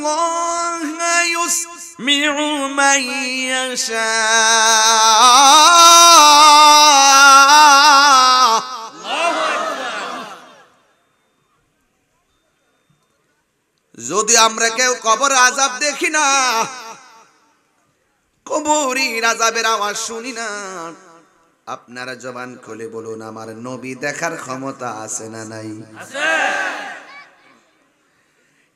ইন্নাল্লাহা ইউসমিউ মান ইয়াশা। যদি আমরা কেউ কবর আযাব দেখি না, কবরের আযাবের আওয়াজ শুনি না, আপনারা জবান খুলে বলুন আমার নবী দেখার ক্ষমতা আছে না নাই? আছে।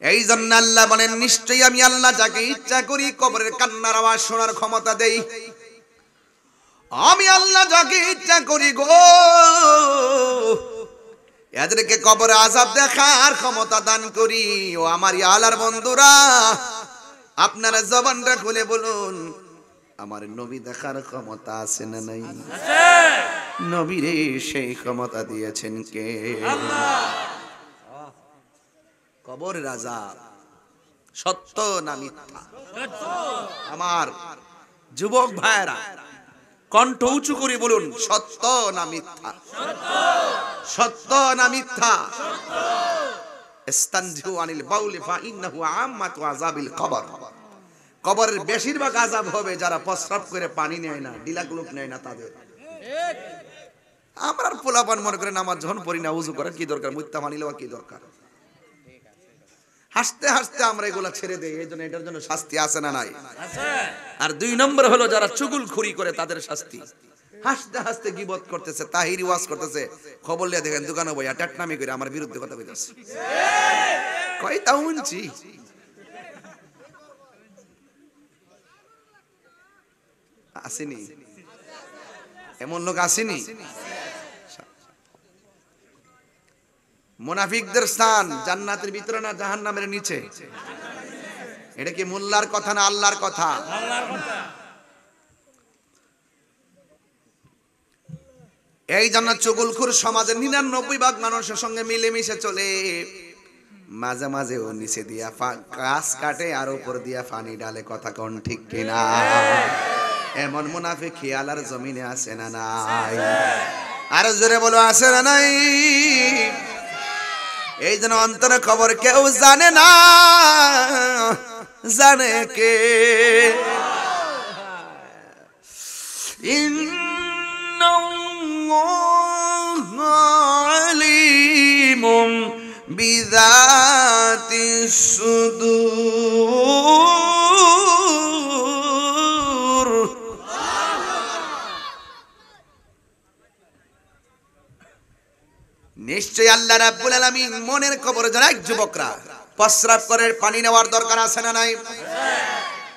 এই জন্য আল্লাহ বলেন নিশ্চয়ই আমি আল্লাহ যাকে ইচ্ছা করি কবরের কান্নার আওয়াজ শোনার ক্ষমতা দেই। আমি আল্লাহ যাকে ইচ্ছা করি গো এদেরকে কবরে আযাব দেখার ক্ষমতা দান করি। ও আমার আল্লাহর বন্ধুরা, আপনারা জবানটা খুলে বলুন আমার নবী দেখার ক্ষমতা আছে না নাই? আছে। নবীরে সেই ক্ষমতা দিয়েছেন কে? আল্লাহ। কবরের আযাব সত্য না মিথ্যা? সত্য। আমার যুবক ভাইরা কণ্ঠ উঁচু করে বলুন সত্য না মিথ্যা? সত্য। সত্য না মিথ্যা? সত্য। ইস্তানজিউ আনিল বাউলি ফা ইন্নাহু আম্মাতু আযাবিল কবর। কবরের বেশিরভাগ আযাব হবে যারা প্রস্রাব করে পানি নেয় না, ডিলাগুলোক নেয় না তাদের। ঠিক। আমরা পোলাপান মনে করে নামাজ যখন পড়ি না, ওযু করার কি দরকার? মুত্তা পানি লওয়ার কি দরকার? হাসতে হাসতে আমরা এগুলা ছেড়ে দেই, এই জন্য এটার জন্য শাস্তি আছে না নাই? আছে। আর 2 নম্বর হলো যারা চুগলখড়ি করে তাদের শাস্তি। হাসতে হাসতে গীবত করতেছে, তাহিরি ওয়াজ করতেছে, খবর লিয়ে দেখেন দোকানে বইয়া টাটনামি করে আমার বিরুদ্ধে কথা কইতাছে। কই তাও শুনছি। আসেনি? এমন লোক আসেনি? মুনাফিকদের স্থান জান্নাতের ভিতরে না জাহান্নামের নিচে? এটা কি মোল্লার কথা না আল্লাহর কথা? আল্লাহর কথা। এই জন্য চুগলখোর সমাজের 99% মানুষের সঙ্গে মিলেমিশে চলে, মাঝে মাঝে ও নিচে দিয়া গাছ কাটে আর উপর দিয়া পানি ডালে। কথা কোন ঠিক কিনা? এমন মুনাফিক খেয়ালার জমিনে আছে না নাই? আর জোরে বলো আছে না নাই? এই জন্য অন্তরে খবর কেউ জানে না, জানে কে? ইন্নাল্লাহু আলিমুম বিযাতিস সুদূর। নিশ্চয় আল্লাহ রাব্বুল আলামিন মনের খবর জানে। যুবকরা প্রস্রাব করে পানি নেওয়ার দরকার আছে না নাই?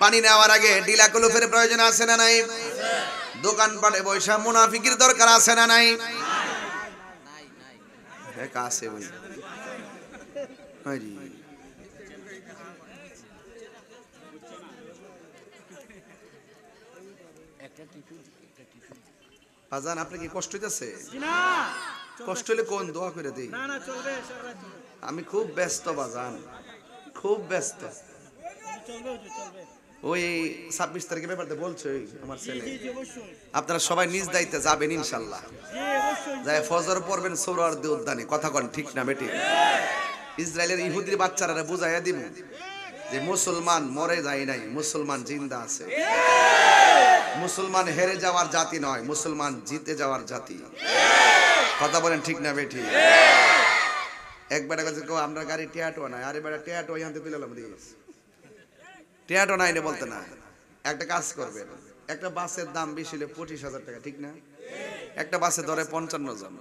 পানি নেওয়ার আগে ডিলা কুলুফের প্রয়োজন আছে না নাই? দোকানপাটে বৈশা মুনাফিকির দরকার আছে না নাই? দেখা আছে বই। হাজি আজান আপনি কি কষ্ট হইতাছে? না, কষ্ট হলে কোন দোয়া করে দেই? না না চলবে, আমি খুব ব্যস্ত বাজান, খুব ব্যস্ত। চলবে চলবে। ওই 26 তারিখের ব্যাপারে বলছো আমার ছেলে, আপনারা সবাই নিজ দায়িত্বে যাবেন ইনশাআল্লাহ। যায় ফজর পড়বেন সৌরারদি উদ্যানে। কথা কোন ঠিক না বেটি? ইসরায়েলের ইহুদির বাচ্চারা বুঝাইয়া দিব যে মুসলমান মরে যায় নাই, মুসলমান জিন্দা আছে। মুসলমান হেরে যাওয়ার জাতি নয়, মুসলমান জিতে যাওয়ার জাতি। কথা বলেন ঠিক না বেটি? একবার কাছে কো আমরা গাড়ি টিয়াটো নাই, আরে বেটা টিয়াটো ইয়াতে তুইলাম দিস, টিয়াটো নাই রে বলতে না। একটা কাজ করবেন, একটা বাসের দাম বেশি হলে 25,000 টাকা, ঠিক না? একটা বাসে ধরে 55 জন,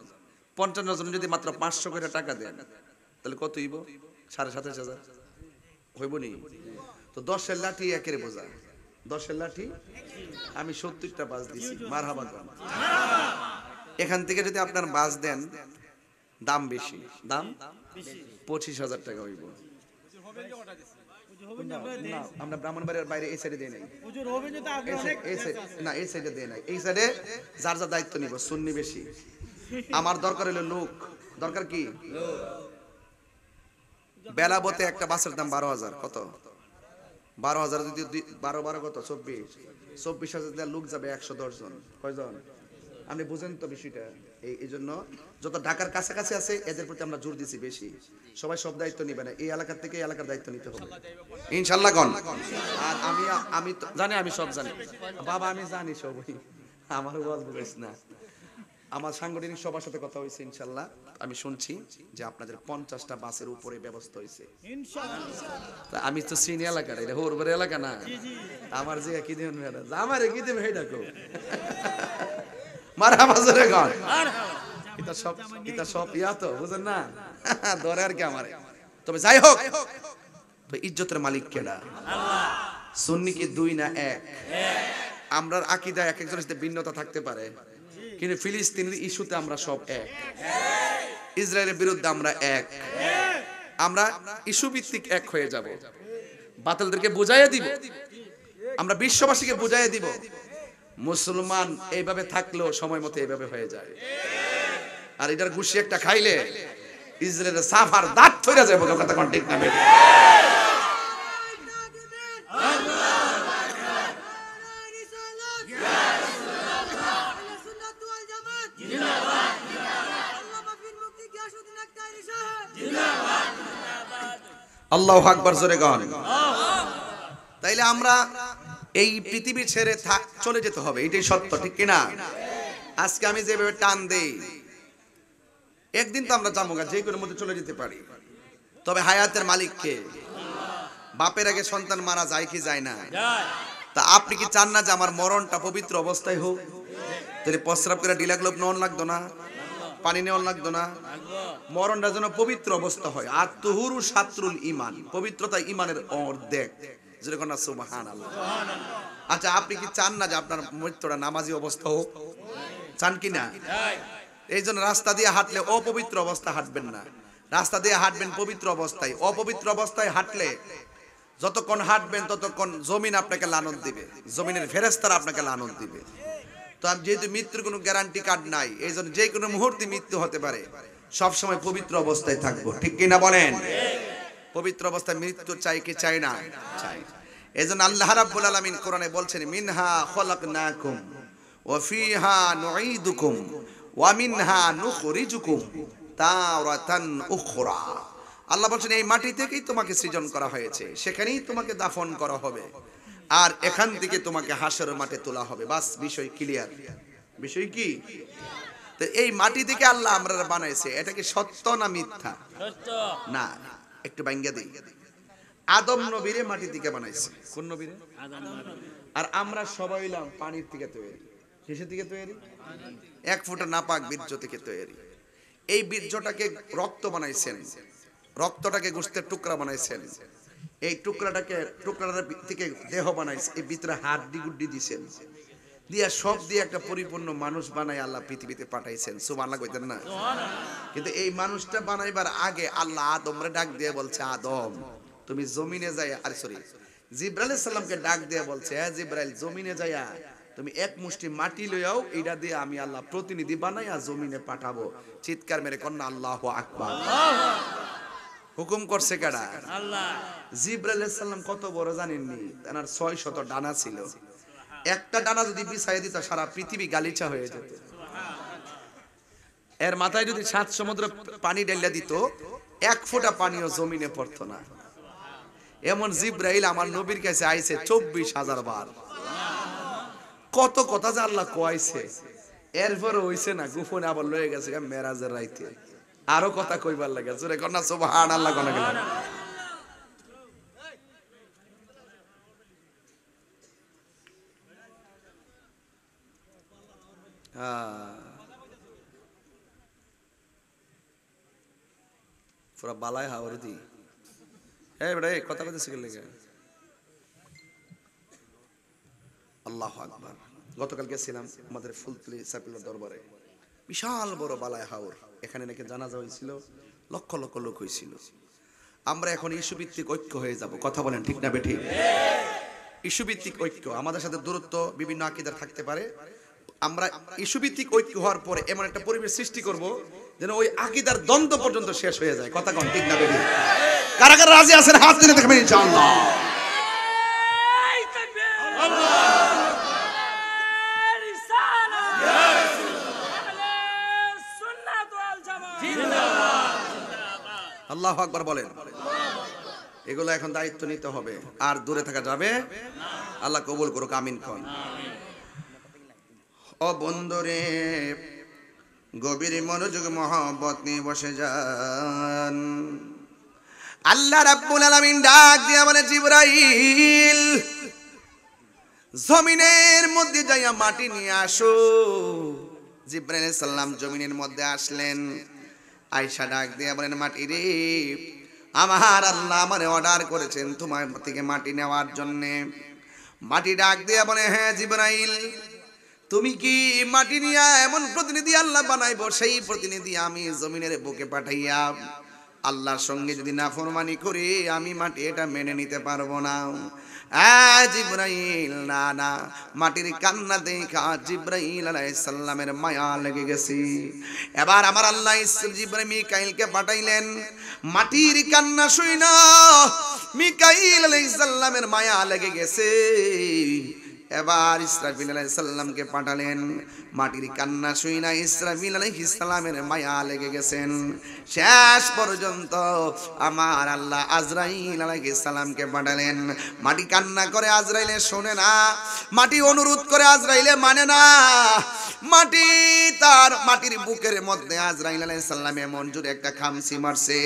55 জন যদি মাত্র 500 করে টাকা দেন তাহলে কত হইব? 27,500 হইব নি? তো 10-এর লাঠি একেরে বোঝা, 10-এর লাঠি আমি 70টা বাস দিছি। মারহাবা কোন? এখান থেকে যদি আপনার বাস দেন দাম বেশি, দাম 25,000 টাকা হইব। আমরা ব্রাহ্মণবাড়িয়ার বাইরে এই সাইডে দেই নাই, না এই সাইডে দেই নাই। এই সাইডে যার যার দায়িত্ব নিব। সুন্নি বেশি, আমার দরকার হলো লোক। দরকার কি? বেলাবতে একটা বাসের দাম 12,000। কত? 12,000 যদি 12 কত? 24,000 লোক যাবে 110 জন। কয়জন? আপনি বুঝেন তো বিষয়টা। এই জন্য যত ঢাকার কাছাকাছি আছে এদের প্রতি আমরা জোর দিছি বেশি। সবাই সব দায়িত্ব নিবে না, এই এলাকার থেকে এই এলাকার দায়িত্ব নিতে হবে ইনশাল্লাহ গণ। আর আমি তো জানি, আমি সব জানি বাবা, আমি জানি সবই, আমার ওয়াজ বুঝাইস না। আমার সাংগঠনিক সবার সাথে কথা হয়েছে ইনশাল্লাহ, আমি শুনছি যে আপনাদের 50টা বাসের উপরে ব্যবস্থা হয়েছে ইনশাআল্লাহ। আমি তো সিনি এলাকার, এটা হোরবার এলাকা না, আমার যে কি দিন আমার কি দিন হেডা কো মারহাবা জোরে গান। এটা সব ইয়া তো বুঝেন না, ধরে আর কি আমারে। তবে যাই হোক, তো ইজ্জতের মালিক কেডা? আল্লাহ। সুন্নি কি দুই না এক? আমরার আকীদা এক একজনের সাথে ভিন্নতা থাকতে পারে, কিন্তু ফিলিস্তিনের ইস্যুতে আমরা সব এক। ইসরায়েলের বিরুদ্ধে আমরা এক। আমরা ইস্যু ভিত্তিক এক হয়ে যাব, বাতিলদেরকে বুঝাইয়া দিব, আমরা বিশ্ববাসীকে বুঝাইয়া দিব মুসলমান এইভাবে থাকলেও সময় মতো এইভাবে হয়ে যায়। আর এটার গুছি একটা খাইলে ইসরায়েলের সাফার দাঁত ফেরা যাবে, কথা কোন ঠিক না বেঠিক? আল্লাহু আকবার জোরে গান। তাইলে আমরা এই পৃথিবী ছেড়ে চলে যেতে হবে, এটাই সত্য, ঠিক কিনা? আজকে আমি যেভাবে টান দেই, একদিন তো আমরা যাবো, যে কোনো মধ্যে চলে যেতে পারি। তবে হায়াতের মালিক কে? বাপের আগে সন্তান মারা যায় কি যায় না? তা আপনি কি চান না যে আমার মরণটা পবিত্র অবস্থায় হোক? তাহলে প্রস্রাব করে ডিলাগ্লোব নেওয়ান লাগতো না, পানি নেওয়ান লাগতো না, মরণটা যেন পবিত্র অবস্থা হয়। আর তুহুরু শাত্রুল ঈমান, পবিত্রতা ঈমানের অর্ধেক। যেরকম না সুবহানাল্লাহ। আচ্ছা, আপনি কি চান না যে আপনার মৃত্যুটা নামাজি অবস্থা হোক? চান কি না? এই জন্য রাস্তা দিয়ে হাঁটলে অপবিত্র অবস্থা হাঁটবেন না, রাস্তা দিয়ে হাঁটবেন পবিত্র অবস্থায়। অপবিত্র অবস্থায় হাঁটলে যতক্ষণ হাঁটবেন ততক্ষণ জমিন আপনাকে লানত দিবে, জমিনের ফেরেশতারা আপনাকে লানত দিবে। তো যেহেতু মৃত্যুর কোনো গ্যারান্টি কার্ড নাই, এই জন্য যে কোনো মুহূর্তে মৃত্যু হতে পারে, সবসময় পবিত্র অবস্থায় থাকবো, ঠিক কিনা বলেন? পবিত্র অবস্থায় মৃত্যু চাই কি চাই না? চাই। এই জন্য আল্লাহ রাব্বুল আলামিন কোরআনে বলছেন, মিনহা খলাকনাকুম ওয়া ফিহা নুঈদুকুম ওয়া মিনহা নুখরিজুকুম তারাতান উখরা। আল্লাহ বলছেন, এই মাটি থেকেই তোমাকে সৃজন করা হয়েছে, সেখানেই তোমাকে দাফন করা হবে, আর এখান থেকে তোমাকে হাসরের মাঠে তোলা হবে। বাস, বিষয় ক্লিয়ার। বিষয় কি? তো এই মাটি থেকে আল্লাহ আমরা বানাইছে, এটা কি সত্য না মিথ্যা? সত্য না। একটু ভাঙ্গা দেই, আদম নবীরে মাটি থেকে বানাইছে। কোন নবীরে? আদম নবী। আর আমরা সবাই হইলাম পানির থেকে তৈরি। কিসের থেকে তৈরি? এক ফোঁটা নাপাক বীর্য থেকে তৈরি। এই বীর্যটাকে রক্ত বানাইছেন, রক্তটাকে গোশতের টুকরা বানাইছেন, এই টুকরাটার থেকে দেহ বানাইছে, এই ভিতরে হাড্ডি গুড্ডি দিছেন, দিয়া সব দিয়ে একটা পরিপূর্ণ মানুষ বানাই আল্লাহ পৃথিবীতে পাঠাইছেন। সুবহানাল্লাহ কইতেন না? কিন্তু এই মানুষটা বানাইবার আগে আল্লাহ আদমরে ডাক দিয়ে বলছে, আদম তুমি জমিনে যাইয়া, আর সরি জিবরাইল আলাইহিস সালামকে ডাক দিয়ে বলছে, হ্যাঁ জিবরাইল, জমিনে যাইয়া তুমি এক মুষ্টি মাটি লইয়াও, এটা দিয়ে আমি আল্লাহ প্রতিনিধি বানাইয়া জমিনে পাঠাবো। চিৎকার মেরে কন্যা আল্লাহু আকবার। হুকুম করছে কারা? আল্লাহ। জিবরাইল আলাইহিস সালাম কত বড় জানেননি? তার 600 ডানা ছিল। একটা ডানা যদি বিছাইয়া দিত, সারা পৃথিবী গালিচা হয়ে যেত। এর মাথায় যদি 7 সমুদ্র পানি ঢেলে দিত, এক ফোঁটা পানিও জমিনে পড়তো না। এমন জিবরাইল আমার নবীর কাছে আইছে 24,000 বার। কত কথা যে আল্লাহ কইছে, এরপরে হইছে না, গোপনে আবার লয়ে গেছে মেরাজের রাইতে, আরো কথা কইবার লাগে। জোরে কন্যা সুবহানাল্লাহ কোন গেল। পুরা বালায় হাওর দি। এই বেটা, এই কথা কথা শিখে লেগে। আল্লাহু আকবার। গতকাল গেছিলাম আমাদের ফুলতলি সাইফুল্লাহ দরবারে, বিশাল বড় বালায় হাওর। এখানে নাকি জানাজা হয়েছিল, লক্ষ লক্ষ লোক হয়েছিল। আমরা এখন ইস্যুভিত্তিক ঐক্য হয়ে যাব, কথা বলেন ঠিক না বেঠিক? ইস্যুভিত্তিক ঐক্য, আমাদের সাথে দূরত্ব বিভিন্ন আকীদার থাকতে পারে, আমরা ইস্যুভিত্তিক ঐক্য হওয়ার পরে এমন একটা পরিবেশ সৃষ্টি করব যেন ওই আকীদার দ্বন্দ্ব পর্যন্ত শেষ হয়ে যায়। কথা কোন ঠিক না বেঠিক? কারা কারা রাজি আছেন হাত তুলে দেখবেন ইনশাআল্লাহ। আল্লাহু আকবার বলেন। এগুলো এখন দায়িত্ব নিতে হবে, আর দূরে থাকা যাবে। আল্লাহ কবুল করুক, আমিন কোন। ও বন্ধুরে, গভীর মনোযোগ মহব্বত নিয়ে বসে যান। আল্লাহ রাব্বুল আলামিন ডাক দিয়া বলে, জিবরাইল জমিনের মধ্যে যাইয়া মাটি নিয়ে আসো। জিবরাইল আলাইহিস সালাম জমিনের মধ্যে আসলেন। আয়েশা ডাক দিয়া বলেন, মাটি রে, আমার আল্লাহ আমারে অর্ডার করেছেন তোমার থেকে মাটি নেওয়ার জন্য। মাটি ডাক দিয়া বলে, হ্যাঁ জিবরাইল, তুমি কি মাটি নিয়ে এমন প্রতিনিধি আল্লাহ বানাইব, সেই প্রতিনিধি আমি জমিনের বুকে পাঠাইয়া আল্লাহর সঙ্গে যদি নাফরমানি করি, আমি মাটি এটা মেনে নিতে পারবো না। জিবরাইল, না না। মাটির কান্না দেখা জিবরাইল আলাইহিস সালামের মায়া লেগে গেছে। এবার আমার আল্লাহ জিবরাইল মিকাইলকে পাঠাইলেন। মাটির কান্না শুইনা মিকাইল আলাইহিস সালামের মায়া লেগে গেছে। এবার ইসরাফিল আলাইহিস সালামকে পাঠালেন। মাটির কান্না শুইনা ইসরাফিল আলাইহিস সালামের মায়া লেগে গেছেন। শেষ পর্যন্ত আমার আল্লাহ আজরাইল আলাইহিস সালামকে পাঠালেন। মাটি কান্না করে, আজরাইলে শোনে না। মাটি অনুরোধ করে, আজরাইলে মানে না। মাটি তার মাটির বুকের মধ্যে আজরাইল আলাইহিস সালাম এমন জোরে একটা খামসি মারছে,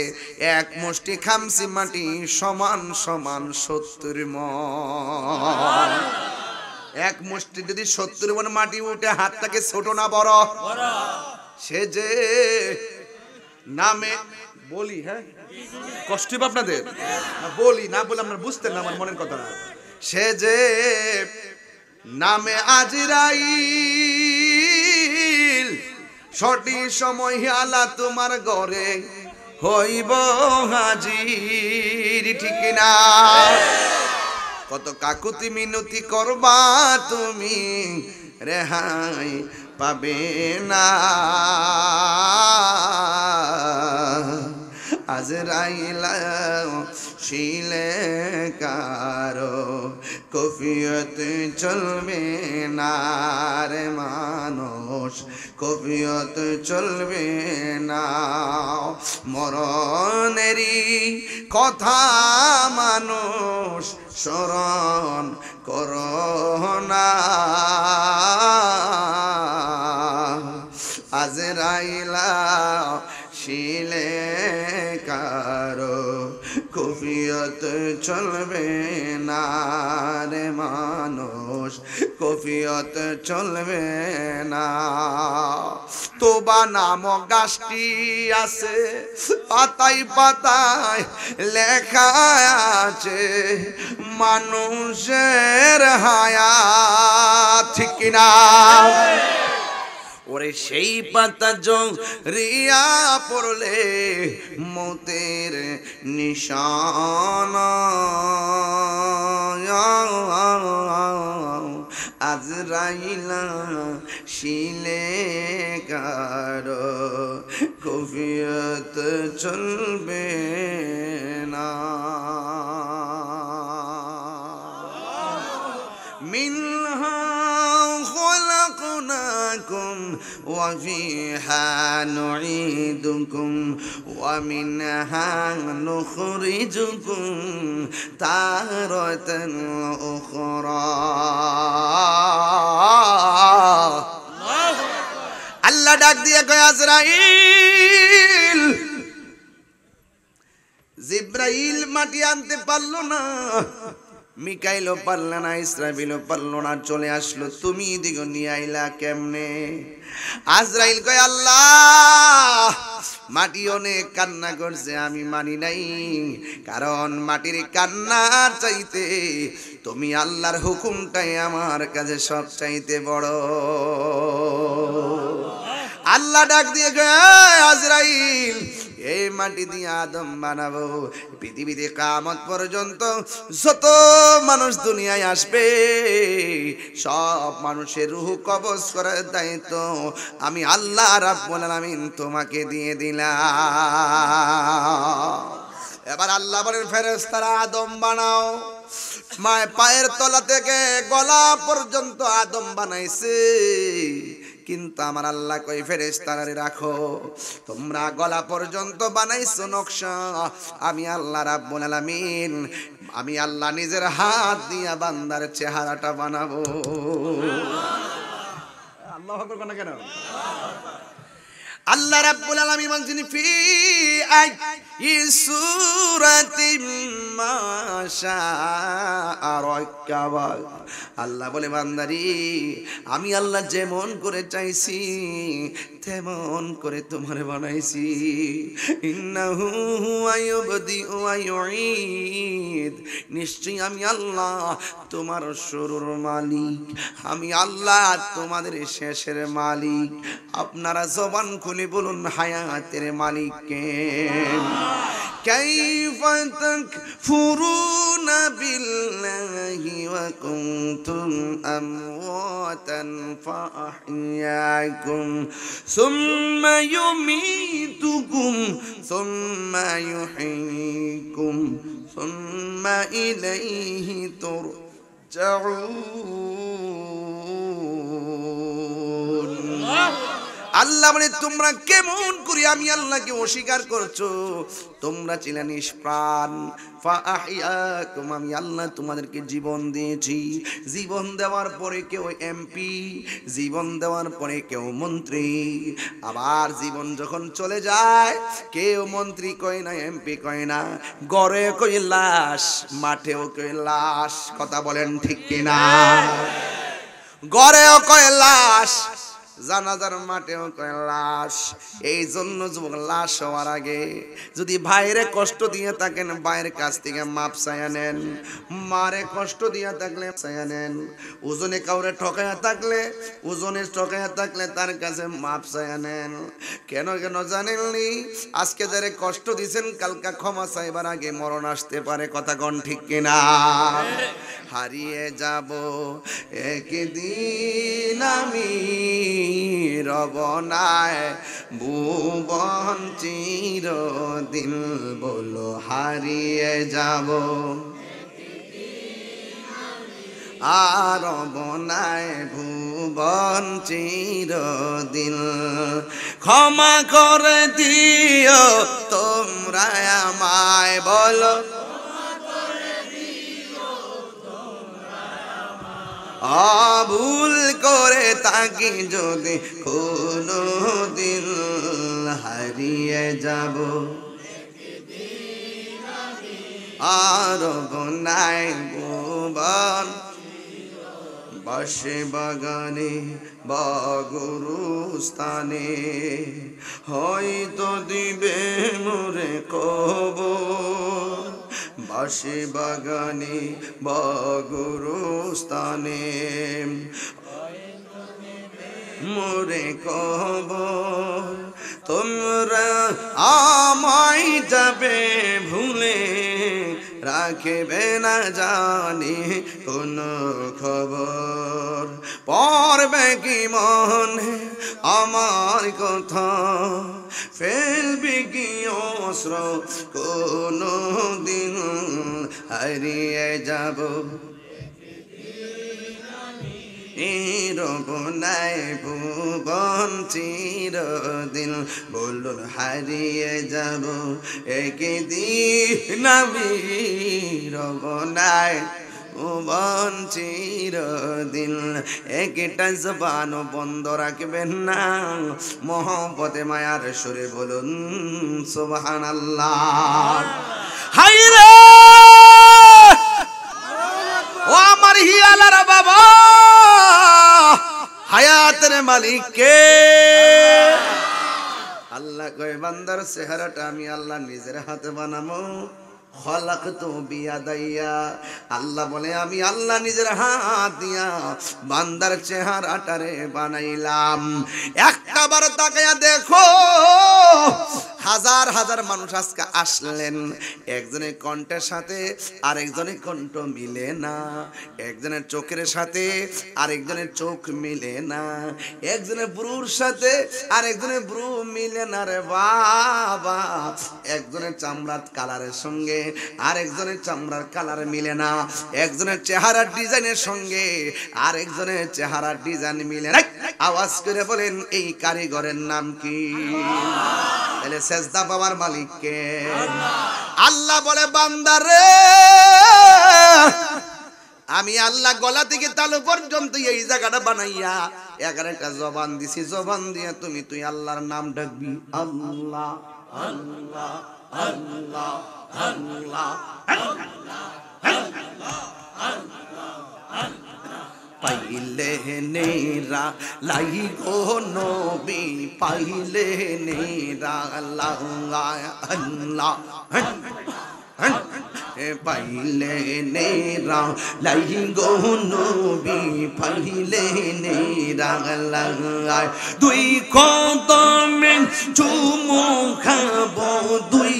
এক মুষ্টি খামসি মাটি সমান সমান 70 মণ। এক মুষ্টি যদি 70 মণ মাটি উঠে, হাতটাকে ছোট না বড়? সে যে নামে বলি, হ্যাঁ কষ্ট হবে আপনাদের, বলি না বলে আপনারা বুঝতেন না আমার মনের কথা। সে যে নামে আজরাইল, সঠিক সময় আলা তোমার ঘরে হইব হাজির, ঠিক না? কত কাকুতি মিনতি করবা তুমি, রেহাই পাবে না। আজরাইল শিলে কারো কফিয়ত চলবে না রে মানুষ, কফিয়ত চলবে না। মরণেরই কথা মানুষ স্মরণ করো না। আজরাইল শিলে কারো কফিয়ত চলবে না রে মানুষ, কফিয়ত চলবে না। তোবা নামক গাছটি আছে, পাতায় পাতায় লেখা আছে মানুষের হায়াত, ঠিক কিনা? ওরে সেই পাতা জড়িয়া পড়লে মৌতের নিশান। আজরাইল শিলে কারো কফিয়ত চলবে না। মিনহা খলাকনাকুম وفيها نعيدكم ومنها نخرجكم تارة أخرى। আল্লাহ ডাক দিয়ে কয়, আজরাইল, জিবরাইল মাটি আনতে পারলো না, মিকাইলও পারল না, ইসরাফিলও পারল না, চলে আসলো। তুমি দিগো নিয়ে আইলা কেমনে? আজরাইল কয়, আল্লাহ, মাটি অনেক কান্না করছে, আমি মানি নাই। কারণ মাটির কান্নার চাইতে তুমি আল্লাহর হুকুমটাই আমার কাছে সব চাইতে বড়। আল্লাহ ডাক দিয়ে কয়, আজরাইল, এই মাটি দিয়ে আদম বানাবো। পৃথিবীতে কিয়ামত পর্যন্ত যত মানুষ দুনিয়ায় আসবে, সব মানুষের রূহ কবজ করার দায়িত্ব আমি আল্লাহ রাব্বুল আলামিন তোমাকে দিয়ে দিলাম। এবার আল্লাহ বলেন, ফেরেশতারা আদম বানাও। মায়ের পায়ের তলা থেকে গলা পর্যন্ত আদম বানাইছে, কিন্তু আমার আল্লাহ কই ফেরেশতারে রাখো, তোমরা গলা পর্যন্ত বানাইছো নকশা, আমি আল্লাহ রাব্বুল আলামিন আমি আল্লাহ নিজের হাত দিয়া বান্দার চেহারাটা বানাবো। আল্লাহু আকবার কোন কেন? আল্লাহ রাব্বুল আলামিন বলেন ফি আই সূরাতিন মা শাআ রাক্কাবা। আল্লাহ বলে বান্দারি আমি আল্লাহ যেমন করে চাইছি তেমন করে তোমারে বানাইছি। ইন্নাহু আইয়ুবদি ওয়া ইউঈদ, নিশ্চয়ই আমি আল্লাহ তোমার শুরুর মালিক, আমি আল্লাহ তোমাদের শেষের মালিক। আপনারা জবান খুলে বলুন হায়াতের মালিক কে? কাইফা তাকফুরুনা বিল্লাহি ওয়া কুনতুম আমওয়াতান ফাআহইয়াকুম সুম্মা ইউমীতুকুম সুম্মা ইউহয়ীকুম সুম্মা ইলাইহি তুরজাউন। আল্লাহ বলে তোমরা কেমন করে আমি আল্লাহকে অস্বীকার করছো? তোমরা ছিলে নিষ্প্রাণ, ফাআহইয়াকুম আমি আল্লাহ তোমাদেরকে জীবন দিয়েছি। জীবন দেওয়ার পরে কেউ এমপি, জীবন দেওয়ার পরে কেউ মন্ত্রী, আবার জীবন যখন চলে যায় কেউ মন্ত্রী কয় না, এমপি কয় না, গড়ে কই লাশ, মাঠেও কই লাশ। কথা বলেন ঠিক কিনা? গড়েও কয় লাশ, জানাজার মাঠেও কয় লাশ। এই জন্য যুবক লাশ হওয়ার আগে যদি ভাইরে কষ্ট দিয়ে থাকেন ভাইয়ের কাছ থেকে মাপ চাইয়া নেন, মারে কষ্ট দিয়ে থাকলে চাইয়া নেন, ওজনে কাউরে ঠকাইয়া থাকলে তার কাছে মাপ চাইয়া নেন। কেন কেন জানেননি? আজকে যারে কষ্ট দিয়েছেন কালকা ক্ষমা চাইবার আগে মরণ আসতে পারে। কথা কন ঠিক কিনা? হারিয়ে যাব একদিন আমি রবনায় ভুবন চিরদিন, বলো হারিয়ে যাব আর রবনায় ভুবন চিরদিন। ক্ষমা করে দিও তোমরা আমায়, বলো ভুল করে তাকি যদি কোনো দিন হারিয়ে যাব আর বনাই ভুবন। বাসে বাগানে বা গুরুস্থানে হয়তো দিবে মোরে কবর, বাসে বাগানে বা গুরুস্থানে মোরে কবর। তোমরা আমায় যাবে ভুলে, রাখবে না জানি কোন খবর। পড়বে কি মনে আমার কথা, ফেলবে কি অস্ত্র কোনো দিন হারিয়ে যাব রবনায় ভুবন চিরদিন, বলুন হারিয়ে যাব একদিন আমি রবনায় ভুবন চিরদিন। একটা জবান বন্ধ রাখবেন না, মহব্বতে মায়ার সুরে বলুন সুবহানাল্লাহ। হায়রে ও আমার হিয়ালারা বাবা, হায়াতের মালিক কে? আল্লাহ কয় বান্দার চেহারাটা আমি আল্লাহ নিজের হাতে বানাবো। খলাকতু বিয়াদাইয়া, আল্লাহ বলে আমি আল্লাহ নিজের হাত দিয়া বান্দার চেহারাটারে বানাইলাম। একটা বার তাকায়া দেখো হাজার হাজার মানুষ আজকে আসলেন, একজনের কণ্ঠের সাথে আরেকজনের কণ্ঠ মিলে না, একজনের চোখের সাথে আরেকজনের চোখ মিলে না, একজনের ব্রুর সাথে আরেকজনের ব্রু মিলে না রে বাবা, একজনের চামড়ার কালারের সঙ্গে আরেকজনের চামড়ার কালার মিলে না, একজনের চেহারার ডিজাইনের সঙ্গে আরেকজনের চেহারার ডিজাইন মিলে না। আওয়াজ করে বলেন এই কারিগরের নাম কি? তাহলে সেজদা পাওয়ার মালিক কে? আল্লাহ বলে বান্দারে আমি আল্লাহ গলা থেকে তালু পর্যন্ত এই জায়গাটা বানাইয়া 11টা জবান দিছি, জবান দিয়ে তুই আল্লাহর নাম ডাকবি। আল্লাহ আল্লাহ আল্লাহ আল্লাহ পাইলে নেরা লাই গো নবী, পাইলে নেরা আল্লাহ পাইলে নেরা লাই গো নবী, পাইলে নেরা আল্লাহ। দুই কদমে চুমু খাবো, দুই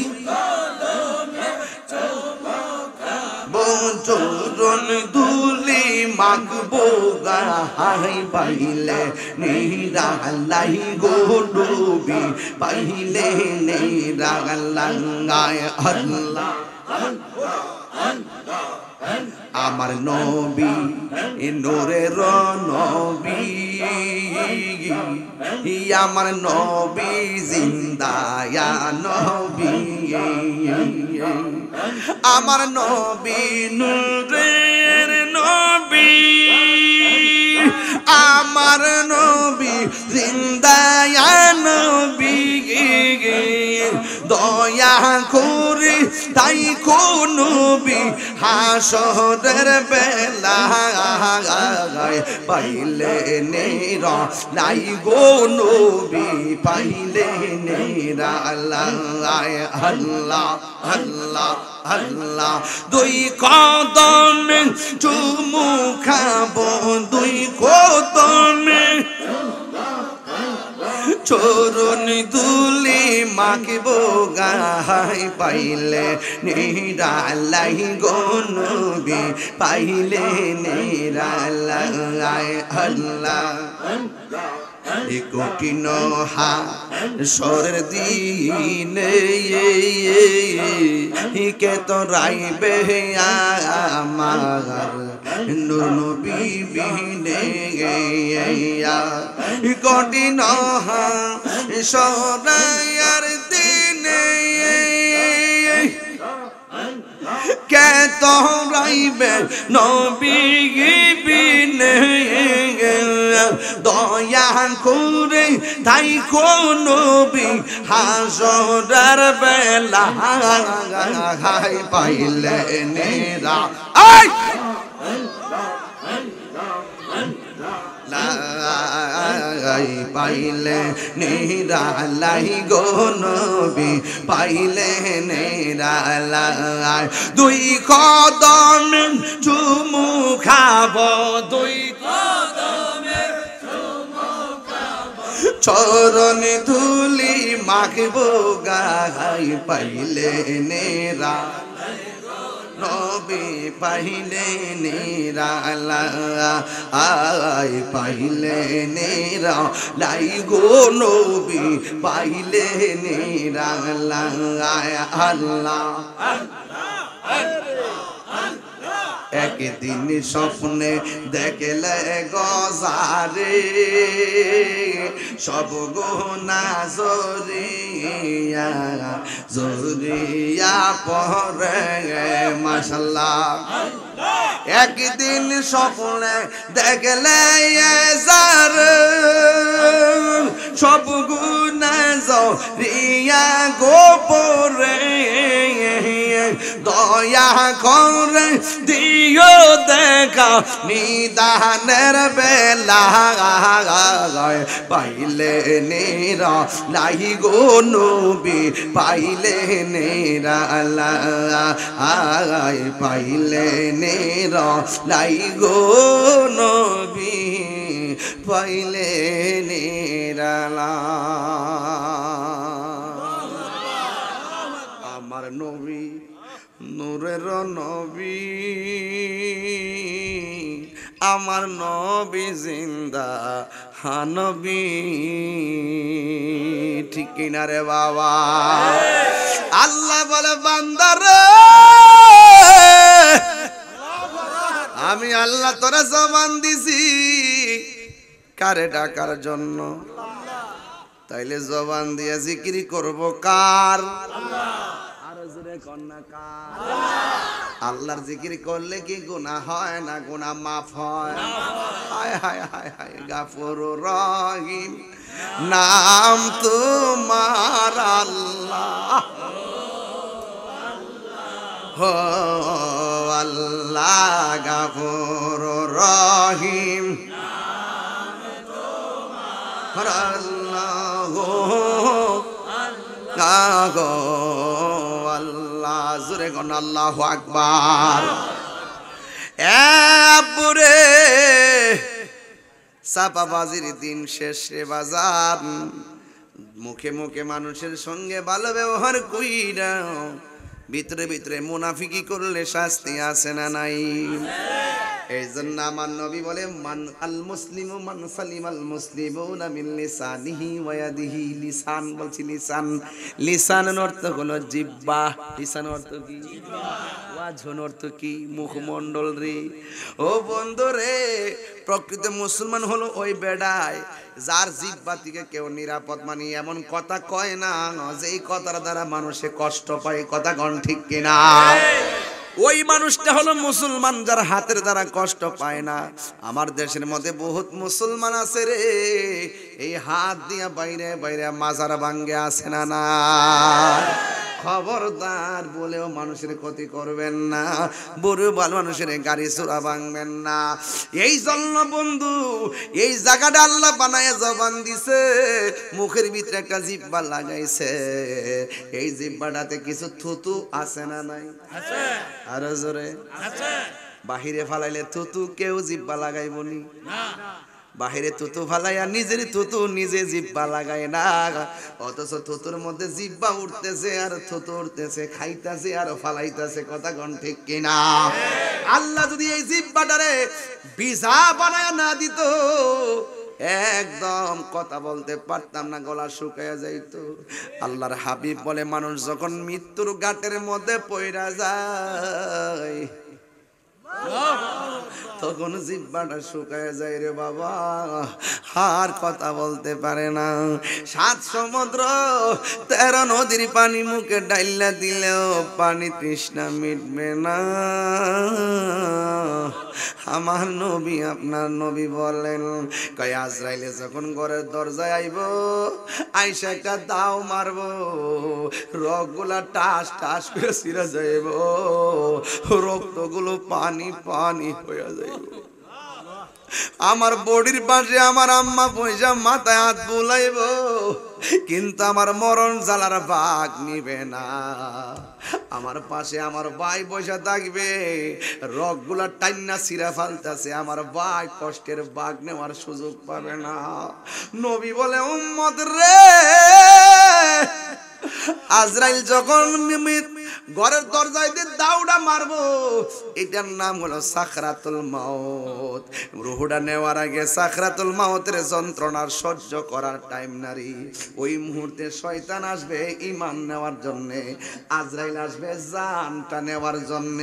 চরণ দুলি মাগবো গাহাই, পাইলে নেরা লাই গো নবী, পাইলে নেরা আল্লাহ। আমার নবী নূরের নবী, আমার নবী জিন্দায়া নবী, আমার নবী নূরের নবী, আমার নবী জিন্দায়া নবী, দয়া করে তাই কোন নবী হাসরের বেলায় পাইলে নেরা লাই গো নবী, পাইলে নেরা আল্লাহ আল্লাহ আল্লাহ আল্লাহ। দুই কদমে চুমু খাবো, দুই কদমে চরণ দুলি মাখবো গাহাই, পাইলে নেরা লাই গো নবী, পাইলে নেরা আল্লাহ। কঠিন হাসরের দিনে কে তো রাইবে আমার নূর নবী বিনে, কঠিন হাসরের দিনে কে তো রাইবে নবী বিনে, দয়া করে তাই কোন নবী হাসরের বেলায় পাইলে নেরা পাইলে নেরা লাই গো নবী, পাইলে নেরা লাই। দুই কদমে চুমু খাবো, দুই কদমে চুমু খাবো, চরণ ধুলি মাখবো গাহাই, পাইলে নেরা নবী, পাইলে নেরা আই, পাইলে নেরা লাই গো নবী, পাইলে নেরা আল্লাহ। একদিন স্বপ্নে দেখলে গজারে সব গুনাহ জরিয়া জরিয়া পরে মাশাআল্লাহ। একদিন স্বপ্নে দেখলে যার সব গুনাহ জরিয়া গোপরে দয়া করে দিও দেখা নিদানের বেলা পাইলে নেরা লাই গো নবী পাইলে নেরা পাইলে নেরা লাই গো নবী পাইলে নেরা নূরের নবী আমার নবী জিন্দা হানবী ঠিক কিনা রে বাবা আল্লাহ বলে বান্দারে আমি আল্লাহ তোরা জবান দিছি কারে ডাকার জন্য তাইলে জবান দিয়ে জিকির করব কার আর জোরে কন্যা কার আল্লাহর জিকির করলে কি গুনাহ হয় না গুনাহ মাফ হয় হায় হায় হায় হায় গাফুরুর রহিম নাম তোমার আল্লাহ হো আল্লাহ গাফুরুর রহিম আল্লাহ গো আল্লাহ জোরে কোন আল্লাহু আকবার এপুরে চাপাবাজির দিন শেষে বাজার মুখে মুখে মানুষের সঙ্গে ভালো ব্যবহার কইরা ভিতরে ভিতরে মুনাফিকি করলে শাস্তি আছে না নাই এই জন্য আমার নবী বলে মান আল মুসলিমু মান সালিম আল মুসলিমুনা মিন লিসানিহি ওয়া ইয়াদিহি লিসান বলছি লিসান লিসানের অর্থ হলো জিহ্বা লিসান অর্থ কি জিহ্বা ওয়াজহন অর্থ কি মুখমণ্ডল রে ও বন্ধু রে প্রকৃত মুসলমান হলো ওই বেড়ায় যার জিহ্বা থেকে কেউ নিরাপদ মানি এমন কথা কয় না যেই কথার দ্বারা মানুষে কষ্ট পায় কথা কোন ঠিক কিনা ওই মানুষটা হলো মুসলমান যার হাতের দ্বারা কষ্ট পায় না আমার দেশের মধ্যে বহুত মুসলমান আছে রে এই হাত দিয়া বাইরে বাইরে মাজার ভাঙ্গে আছে না না খবরদার বলেও মানুষের ক্ষতি করবেন না বড় ভালো মানুষের গাড়ি চোরা ভাঙবেন না এই জন্য বন্ধু এই জায়গাটা আল্লাহ বানায় জবান দিছে মুখের ভিতরে একটা জিহ্বা লাগাইছে এই জিহ্বাটাতে কিছু থুতু আছে না নাই আছে আর জোরে আছে বাহিরে ফালাইলে থুতু কেউ জিহ্বা লাগাইবনি না বাহিরে থুতু ফালাইয়া নিজের থুতু নিজে জিহ্বা লাগায় না অথচ থুতুর মধ্যে জিহ্বা উঠতেছে আর থুতু উঠতেছে খাইতেছে আর ফালাইতেছে কথা কোন ঠিক কিনা আল্লাহ যদি এই জিহ্বাটারে বিজা বানায় না দিত একদম কথা বলতে পারতাম না গলা শুকায়া যাইতো আল্লাহর হাবিব বলে মানুষ যখন মৃত্যুর ঘাটের মধ্যে পইরা যায় তখন জিহ্বাটা শুকায় যায় রে বাবা আর কথা বলতে পারে না 7 সমুদ্র 13 নদীর পানি মুখে ডাইলা দিলেও পানি তৃষ্ণা মিটবে না আমার নবী আপনার নবী বলেন কয় আজরাইলে যখন ঘরের দরজায় আইব আইসা একটা দাও মারবো রগগুলা টাস টাস করে ছিঁড়ে যাইব রক্তগুলো পানি পানি হয়ে যাইব আমার বডির পাশে আমার আম্মা পয়সা মাথায় হাত বুলাইব কিন্তু আমার মরণ জ্বালার ভাগ নিবে না আমার পাশে আমার ভাই পয়সা থাকবে রগগুলা টাইনা ছিঁড়া ফালতাছে আমার ভাই কষ্টের ভাগ নেওয়ার সুযোগ পাবে না নবী বলে উম্মত রে আজরাইল যখন ঘরের দরজায় দিয়ে দাউড়া মারবো এটার নাম হলো সাকরাতুল মাউত রুহুটা নেওয়ার আগে সাকরাতুল মাউতের যন্ত্রণার সহ্য করার টাইম নারী ওই মুহূর্তে শয়তান আসবে ঈমান নেওয়ার জন্য আজরাইল আসবে জানটা নেওয়ার জন্য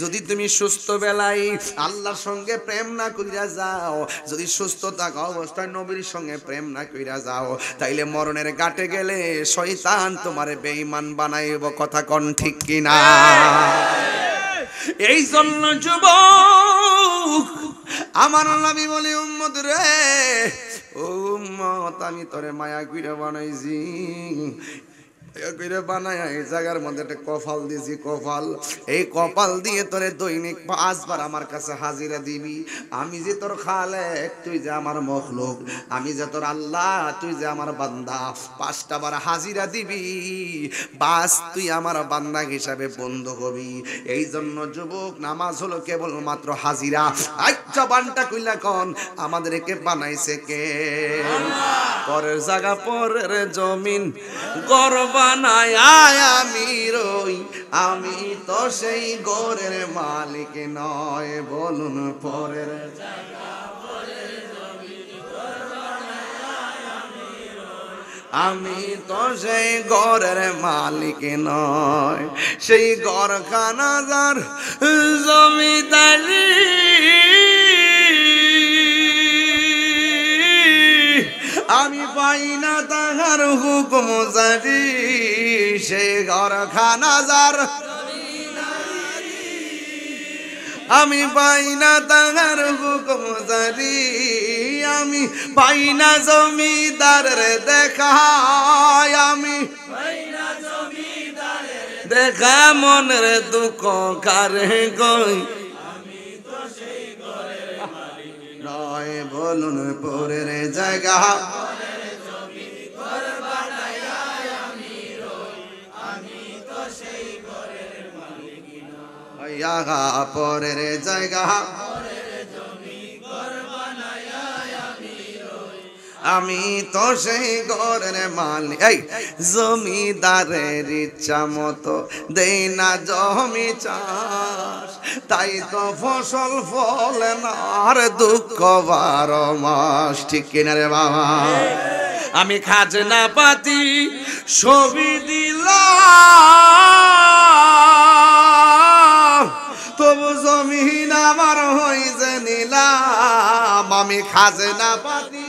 যদি তুমি সুস্থ বেলায় আল্লাহর সঙ্গে প্রেম না কইরা যাও যদি সুস্থ থাকা অবস্থায় নবীর সঙ্গে প্রেম না কইরা যাও তাইলে মরণের ঘাটে গেলে শয়তান তোমারে বেঈমান বানাইব কথা কোন ঠিক কিনা এই জন্য যুবক আমার নবী বলে উম্মত রে ও উম্মত আমি তোরে মায়া কইরা বানাইছি বানায় এই জায়গার মধ্যে একটা কপাল দিয়েছি কপাল এই কপাল দিয়ে তোরে দৈনিক 5 বার আমার কাছে হাজিরা দিবি আমি যে তোর খালেক তুই যে আমার মখলুক আমি যে তোর আল্লাহ তুই যে আমার বান্দা 5টা বার হাজিরা দিবি বাস তুই আমার বান্দা হিসাবে বন্ধ হবি এই জন্য যুবক নামাজ হলো কেবলমাত্র হাজিরা আচ্ছা বানটা কইলা কোন আমাদেরকে বানাইছে কে পরের জায়গা পরের জমিন গর্ব বানায় আমি রই আমি তো সেই ঘরের মালিক নয় বলুন পরের আমি তো সেই ঘরের মালিক নয় সেই ঘরখানা যার জমিদারি আমি পাই না তাহার হুকুম জারি সেই ঘরখানা যার আমি পাই না তাহার হুকুম জারি আমি পাই না জমিদারের দেখা আমি দেখা মনের দুঃখ কারে গই নয় বলুন পরের জায়গা পরের জায়গা আমি তো সেই ঘরের মালিক এই জমিদারের ইচ্ছা মতো দেই না জমি চাষ তাই তো ফসল ফলে না আর দুঃখ 12 মাস ঠিক কিনা রে বাবা আমি খাজনা পাতি ছবি দিলাম তবু জমিন আমার হইছে নিলাম আমি খাজনা পাতি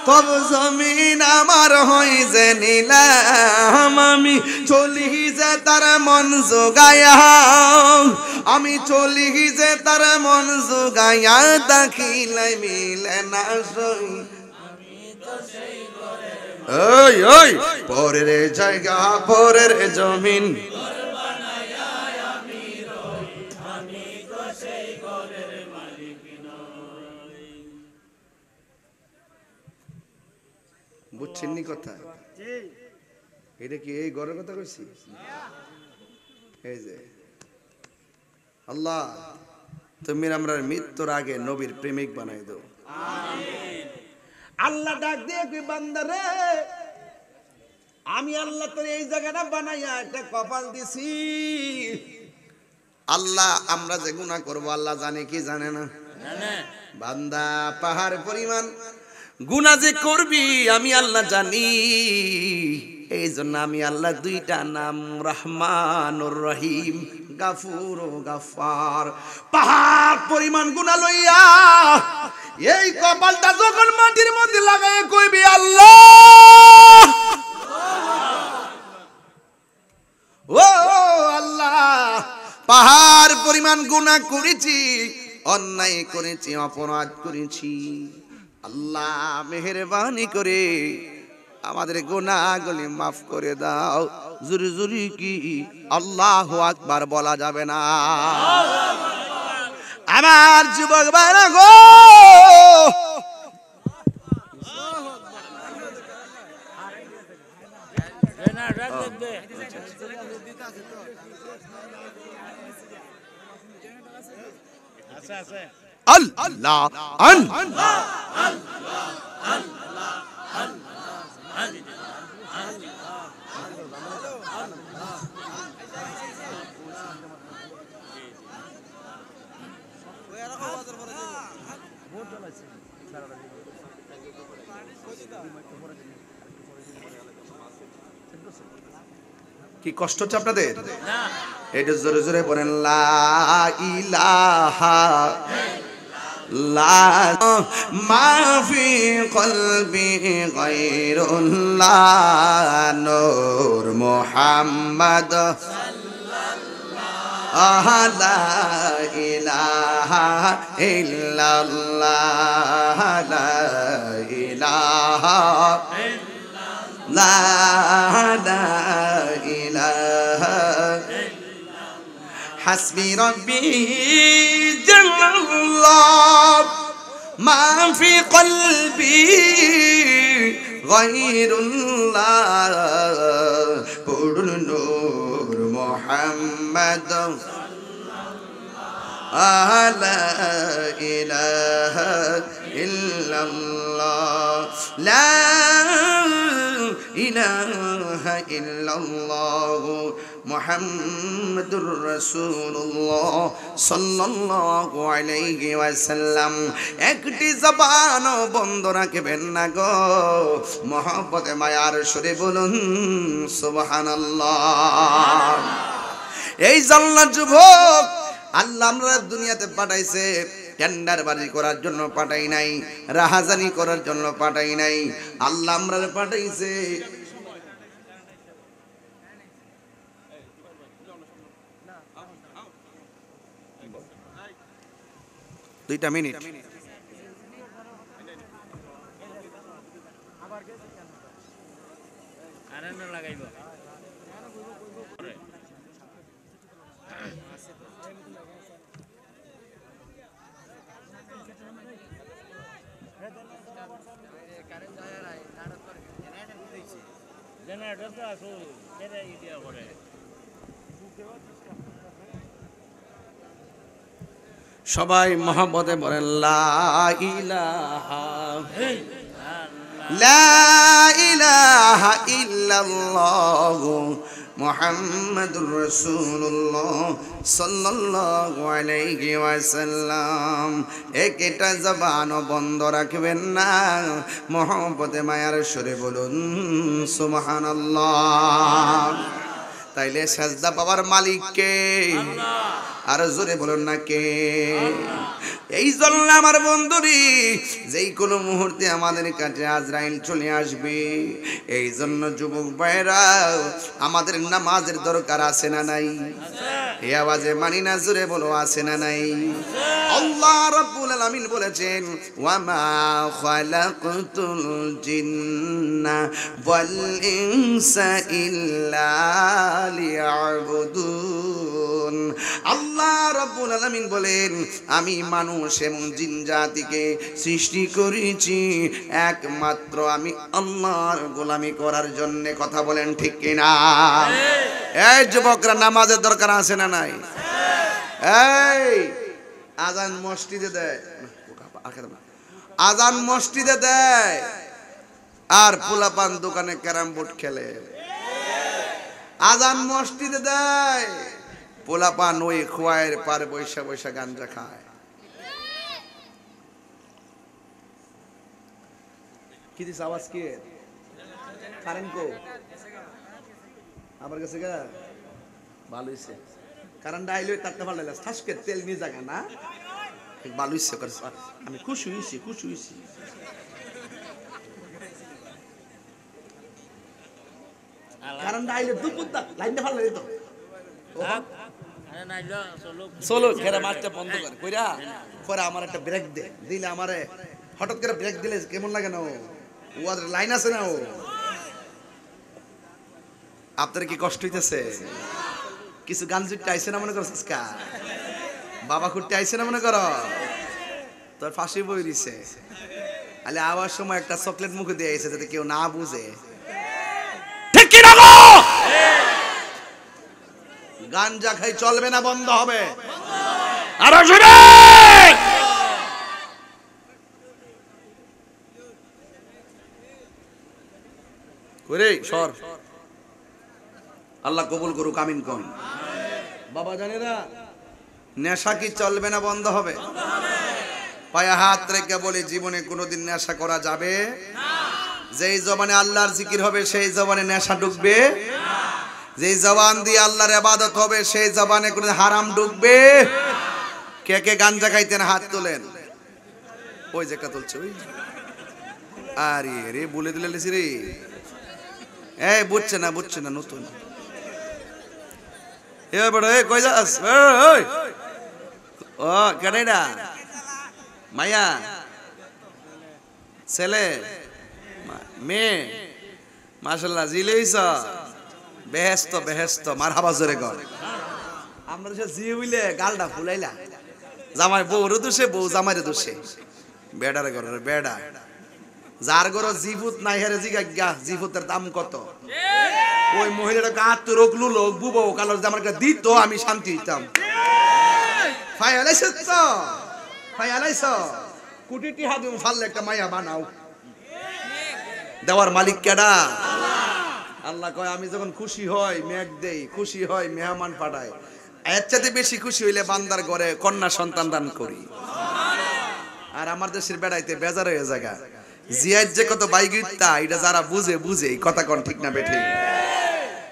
তবু জমিন আমার হইছে নিলাম আমি চলি যে তার মন জোগায়া আমি চলি যে তার মন জোগায়া দেখিলে মিলে না সই ওই ওই পরের জায়গা পরের জমিন বুঝছেন নি কথা এটা কি এই ঘরের কথা কইছি এই যে আল্লাহ তুমি আমরা মৃত্যুর আগে নবীর প্রেমিক বানাই দাও আমিন আল্লাহ ডাক দিয়ে কই বান্দারে আমি আল্লাহ তোর এই জায়গাটা বানাইয়া একটা কপাল দিছি আল্লাহ আমরা যে গুনাহ করব আল্লাহ জানে কি জানে না জানে বান্দা পাহাড় পরিমাণ গুনাহ যে করবি আমি আল্লাহ জানি এই জন্য আমি আল্লাহ দুইটা নাম রহমানুর রহিম গাফুর ও গাফফার পাহাড় পরিমাণ গুনাহ লইয়া এই কপালটা যখন মাটির মধ্যে লাগায় কইবি আল্লাহ ও আল্লাহ পাহাড় পরিমাণ গুনাহ করেছি অন্যায় করেছি অপরাধ করেছি আল্লাহ মেহেরবানি করে আমাদের গুনাহগুলি মাফ করে দাও জোরে জোরে কি আল্লাহু আকবার বলা যাবে না আমার যুবক ভাইরা গো আল্লাহ আল্লাহ কি কষ্ট হচ্ছে আপনাদের না এটা জোরে জোরে বলেন লা ইলাহা লা মাফি কলবি গায়রুল্লাহ নূর মুহাম্মদ সাল্লাল্লাহু লা ইলাহা ইল্লাল্লাহ লা ইলাহা লা ইলাহা হাসবি রব্বি জাল্লাল্লাহ মা ফি কলবি গায়রুল্লাহ পড়ুন নূর মুহাম্মদ লা ইলাহা ইল্লাল্লাহ লা ইলাহা ইল্লাল্লাহ মুহাম্মাদুর রাসূলুল্লাহ সাল্লাল্লাহু আলাইহি ওয়াসাল্লাম। একটি জবান বন্ধ রাখবেন না গো, মহব্বতে মায়ার সুরে বলুন সুবহানাল্লাহ। এই জাল্লা যুবক, আল্লাহ আমরা দুনিয়াতে পাঠাইছে টেন্ডার বাজি করার জন্য পাঠাই নাই, রাহাজানি করার জন্য পাঠাই নাই। আল্লাহ আমরা পাঠাইছে দুইটা মিনিট। সবাই মহব্বতে বলেন লা ইলাহা ইল্লাল্লাহ মুহাম্মাদুর রাসূলুল্লাহ সাল্লাল্লাহু আলাইহি ওয়াসাল্লাম। একটা জবান বন্ধ রাখবেন না, মহব্বতে মায়ার সুরে বলুন সুবহানাল্লাহ। তাইলে সাজদা পাওয়ার মালিক কে? আর জোরে বলুন না কে? এই জন্য আমার বন্ধুরি, যেই কোনো মুহূর্তে আমাদের কাছে আজরাইল চলে আসবে। এই জন্য যুবক ভাইরা, আমাদের নামাজের দরকার আছে না নাই? এই আওয়াজে মানি না, জোরে বলো আছে না নাই? আল্লাহ রাব্বুল আলামিন বলেছেন ওয়া মা খালাকতুল জিন্না ওয়াল ইনসা ইল্লা লিয়াবুদুন। আল্লাহ রাব্বুল আলামিন বলেন, আমি মানুষ এবং জিন জাতিকে সৃষ্টি করেছি একমাত্র আমি আল্লাহর গোলামি করার জন্য। কথা বলেন ঠিক কিনা? এই যুবকরা, নামাজের দরকার আছে না নাই? এই আজান মসজিদে দেয়, আজান মসজিদে দেয়, আর পোলাপান দোকানে ক্যারাম বোর্ড খেলে। আজান মসজিদে দেয়, পোলাপান ওই খোয়াইয়ের পারে বৈশা বৈশা গাঞ্জা খায়। কি দিস আওয়াজ? কি কারেন্ট কো আমার কাছে গা ভালো হইছে। কারেন্ট আইলে তারটা ভালো লাগছে, ঠাসকে তেল নিয়ে জায়গা না ভালো হইছে। আমি খুশি হইছি, খুশি হইছি। কারেন্ট আইলে দুপুর দা লাইনটা ভালো লাগে তো। চলো ঘেরা মাছটা বন্ধ করে কইরা পরে আমার একটা ব্রেক দে, দিলে আমারে হঠাৎ করে ব্রেক দিলে কেমন লাগে না? ও লাইন আছে না? ও আপনার কি কষ্ট হইতেছে? কিছু গান জুটতে আইসে না মনে করছিস? কা বাবা খুঁটতে আইসে না মনে কর? তোর ফাঁসি বই দিছে। আলে আবার সময় একটা চকলেট মুখে দিয়ে আইসে যাতে কেউ না বুঝে। ঠিক কি না গো? গাঞ্জা খাই চলবে না, বন্ধ হবে। আরো জোরে করে সর। আল্লাহ কবুল করুক, আমিন কোন। বাবা জানেরা, নেশা কি চলবে না, বন্ধ হবে? পায়ে হাত রেখে বলি, জীবনে কোনোদিন নেশা করা যাবে না। যেই জবানে আল্লাহর জিকির হবে সেই জবানে নেশা ঢুকবে না। যেই জবান দিয়ে আল্লাহর ইবাদত হবে সেই জবানে কোনো হারাম ঢুকবে না। কে কে গাঞ্জা খাইতেন হাত তোলেন? ওই যে একটা তুলছে, ওই আরে রে বলে দিলে রে। এই বুঝছে না, বুঝছে না, নতুন। এ বড় এ কই যাস? ওই ও কেডাইডা? মাইয়া ছেলে মেয়ে? মাশাআল্লাহ, জিলেইছ বেহেশত বেহেশত। মারহাবা জোরে কর। আমরা সে জি হইলে গালটা ফুলাইলা। জামাই বউরে দোষে, বউ জামাইরে দোষে। বেডারে ঘরে বেডা, যার ঘরে জিভুত নাই হেরে জিগা জিভুতের দাম কত? ওই মহিলাটা গাত রোকলু লোক বুবো কালো আমার দিত, আমি শান্তি হইতাম। ফায়ালাইছ তো ফায়ালাইছ কোটি টিহা দিম ফাললে একটা মায়া বানাও দেওয়ার মালিক কেডা আল্লাহ কয় আমি যখন খুশি হই মেঘ দেই খুশি হই মেহমান পাঠাই এর চাইতে বেশি খুশি হইলে বান্দার ঘরে কন্যা সন্তান দান করি আর আমার দেশের বেড়াইতে বেজার হয়ে জায়গা জিয়ার যে কত বাইগিতা এটা যারা বুঝে বুঝে কথা কোন ঠিক না বেঠিক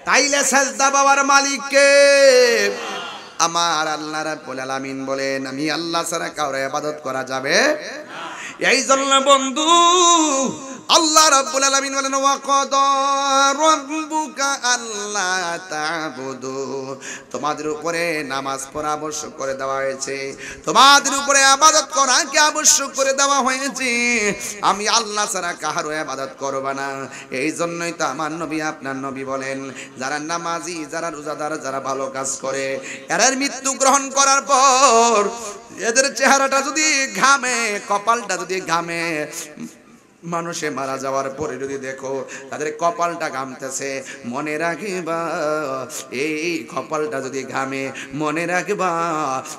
তাইলে সাজদা বাবার মালিককে আমার আল্লাহ রাব্বুল আলামিন বলেন আমি আল্লাহ ছাড়া কাউরে ইবাদত করা যাবে এই জন্য বন্ধু আল্লাহ রাব্বুল আলামিন বলেন ওয়া ক্বাদা রাব্বুকা আল্লা তা'বুদু তোমাদের উপরে নামাজ পড়া আবশ্যক করে দেওয়া হয়েছে তোমাদের উপরে ইবাদত করাকে আবশ্যক করে দেওয়া হয়েছে আমি আল্লাহ ছাড়া কারো ইবাদত করব না এই জন্যই তো আমার নবী আপনার নবী বলেন যারা নামাজি যারা রোজাদার যারা ভালো কাজ করে এর মৃত্যু গ্রহণ করার পর এদের চেহারাটা যদি ঘামে কপালটা যদি ঘামে মানুষে মারা যাওয়ার পরে যদি দেখো তাদের কপালটা ঘামতেছে মনে রাখবা এই কপালটা যদি ঘামে মনে রাখবা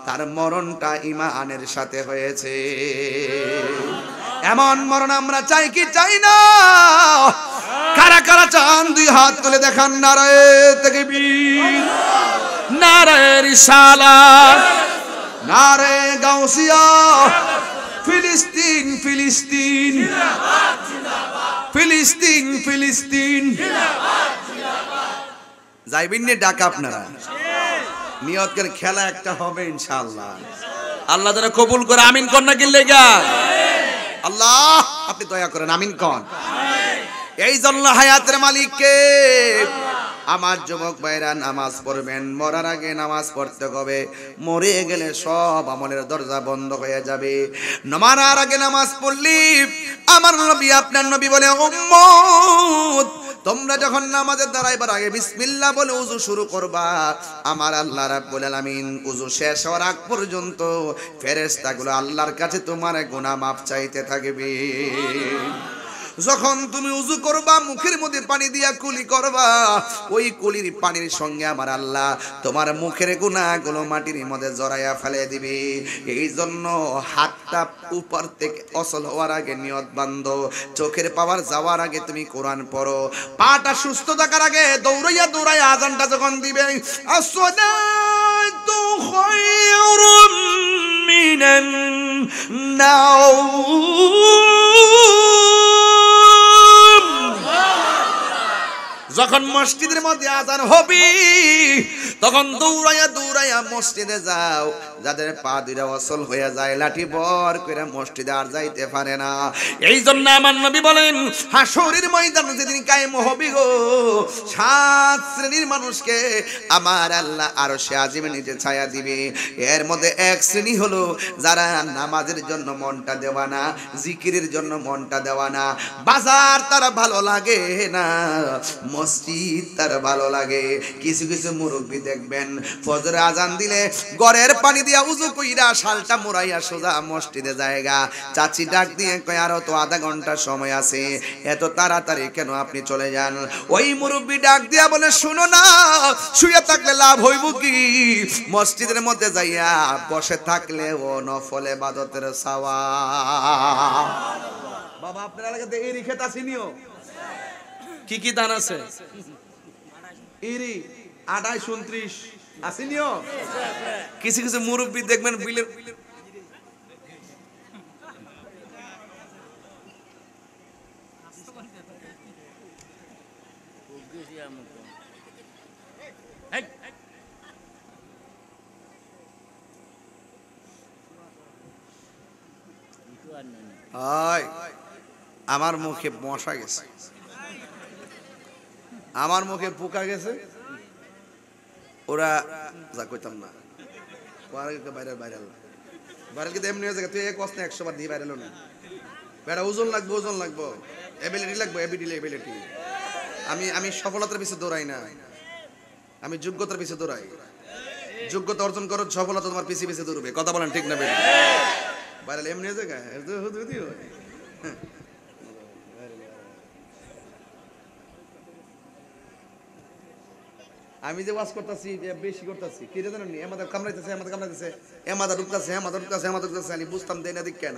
তার মরণটা ঈমানের সাথে হয়েছে এমন মরণ আমরা চাই কি চাই না কারা কারা চান দুই হাত তুলে দেখান নারায়ে তাকবীর নারায়ে রিসালাত নারায়ে গাউসিয়া ফিলিস্তিন ফিলিস্তিন ফিলিস্তিন ফিলিস্তিন যাইবেন না ডাক আপনারা নিয়ত করে খেলা একটা হবে ইনশাআল্লাহ আল্লাহ যেন কবুল করে আমিন কোন না গিলে গা আল্লাহ আপনি দয়া করেন আমিন কোন এই জন্য হায়াতের মালিককে আমার যুবক ভাইরা নামাজ পড়বেন মরার আগে নামাজ পড়তে হবে মরে গেলে সব আমলের দরজা বন্ধ হয়ে যাবে মরার আগে নামাজ পড়লি আমার নবী আপনার নবী বলে উম্মত তোমরা যখন নামাজে দাঁড়াইবার আগে বিসমিল্লাহ বলে ওযু শুরু করবা আমার আল্লাহ রাব্বুল আলামিন ওযু শেষ হওয়ার আগ পর্যন্ত ফেরেশতাগুলো আল্লাহর কাছে তোমার গুনাহ মাফ চাইতে থাকবে যখন তুমি ওযু করবা মুখের মধ্যে পানি দিয়া কুলি করবা ওই কুলির পানির সঙ্গে আমার আল্লাহ তোমার মুখের গুনাহগুলো মাটির মধ্যে জড়াইয়া ফেলে দিবে এই জন্য হাতটা উপর থেকে অসল হওয়ার আগে নিয়ত বাঁধো চোখের পাওয়ার যাওয়ার আগে তুমি কোরআন পড়ো পাটা সুস্থ থাকার আগে দৌড়াইয়া দৌড়াইয়া আযানটা যখন দিবে আসসালাতু খায়রুম মিনান যখন মসজিদের মধ্যে আযান হবে তখন দৌড়াইয়া দৌড়াইয়া মসজিদে যাও যাদের পা দুইটা অচল হয়ে যায় লাঠি বর করে মসজিদে আর যাইতে পারে না এই জন্য আমার নবী বলেন হাসরের ময়দানে যেদিন কায়েম হবে গো 7 শ্রেণীর মানুষকে আমার আল্লাহ আরশে আজিমে নিচে ছায়া দিবে এর মধ্যে এক শ্রেণী হলো যারা নামাজের জন্য মনটা দেওয়া না জিকিরের জন্য মনটা দেওয়া না বাজার তারা ভালো লাগে না মসজিদ তার ভালো লাগে কিছু কিছু মুরব্বি দেখবেন ফজর আজান দিলে ঘরের পানি দিয়া উযু কইরা শালটা মুড়াইয়া সোজা মসজিদে জায়গা চাচি ডাক দিয়ে কয় আর তো আধা ঘন্টা সময় আছে এত তাড়াতাড়ি কেন আপনি চলে যান ওই মুরব্বি ডাক দিয়া বলে শুনো না শুয়ে থাকলে লাভ হইব কি মসজিদের মধ্যে যাইয়া বসে থাকলে ও নফল ইবাদতের সওয়াব বাবা আপনারা লাগাতে এই রিখেত আসিনিও কি কি দান আছে ইরি 28 29 আসেনিও কিছু কিছু মুরব্বি দেখবেন বিলের হাই আমার মুখে মশা গেছে আমার মুখে পোকা গেছে ওরা যা কইতাম না ভাইরাল ভাইরাল ভাইরাল কিন্তু এমনি হয়েছে তুই এক কষ্ট 100 বার দিয়ে ভাইরাল না বেটা ওজন লাগবো এবিলিটি লাগবে এবিলিটি আমি সফলতার পিছনে দৌড়াই না আমি যোগ্যতার পিছনে দৌড়াই যোগ্যতা অর্জন করো সফলতা তোমার পিছে পিছে দৌড়বে কথা বলেন ঠিক না বেটা ভাইরাল এমনি হয়েছে আমি যে ওয়াজ করতেছি বেশি করতেছি কি রে জানেন আমাদের কামড়াইতেছে আমাদের ঢুকতেছে আমি বুঝতাম দেই না দিক কেন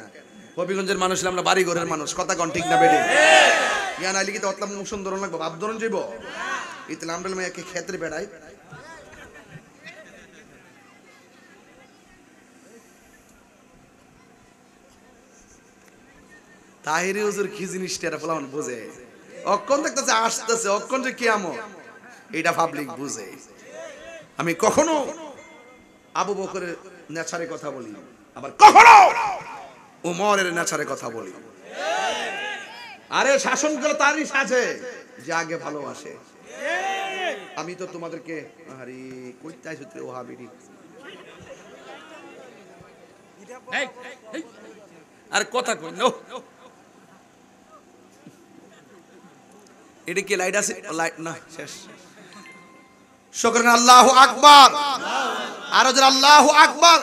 হবিগঞ্জের মানুষ আমরা বাড়ি ঘরের মানুষ কথা কোন ঠিক না বেড়ে ইয়া নাইলে কি তো অতলাম মুখ সুন্দর লাগবে ভাবধরন যাইব ইতলাম আমরাল মাইকে ক্ষেত্রে বেড়াই তাহিরি হুজুর কি জিনিসটা এটা বলা বুঝে অক্ষণ দেখতেছে আসতেছে অক্ষণ যে কিয়ামত এটা পাবলিক বুঝে আমি কখনো আবু বকরের নেচারে কথা বলি আবার কখনো উমরের নেচারে কথা বলি আরে শাসন করে তারই সাজে যে আগে ভালোবাসে আমি তো তোমাদেরকে আরে কইতাই সূত্রে ওহাবিরি আর কথা কই নো এটা কি লাইট আছে লাইট না শেষ শুকরান আল্লাহু আকবার আর জোরে আল্লাহু আকবার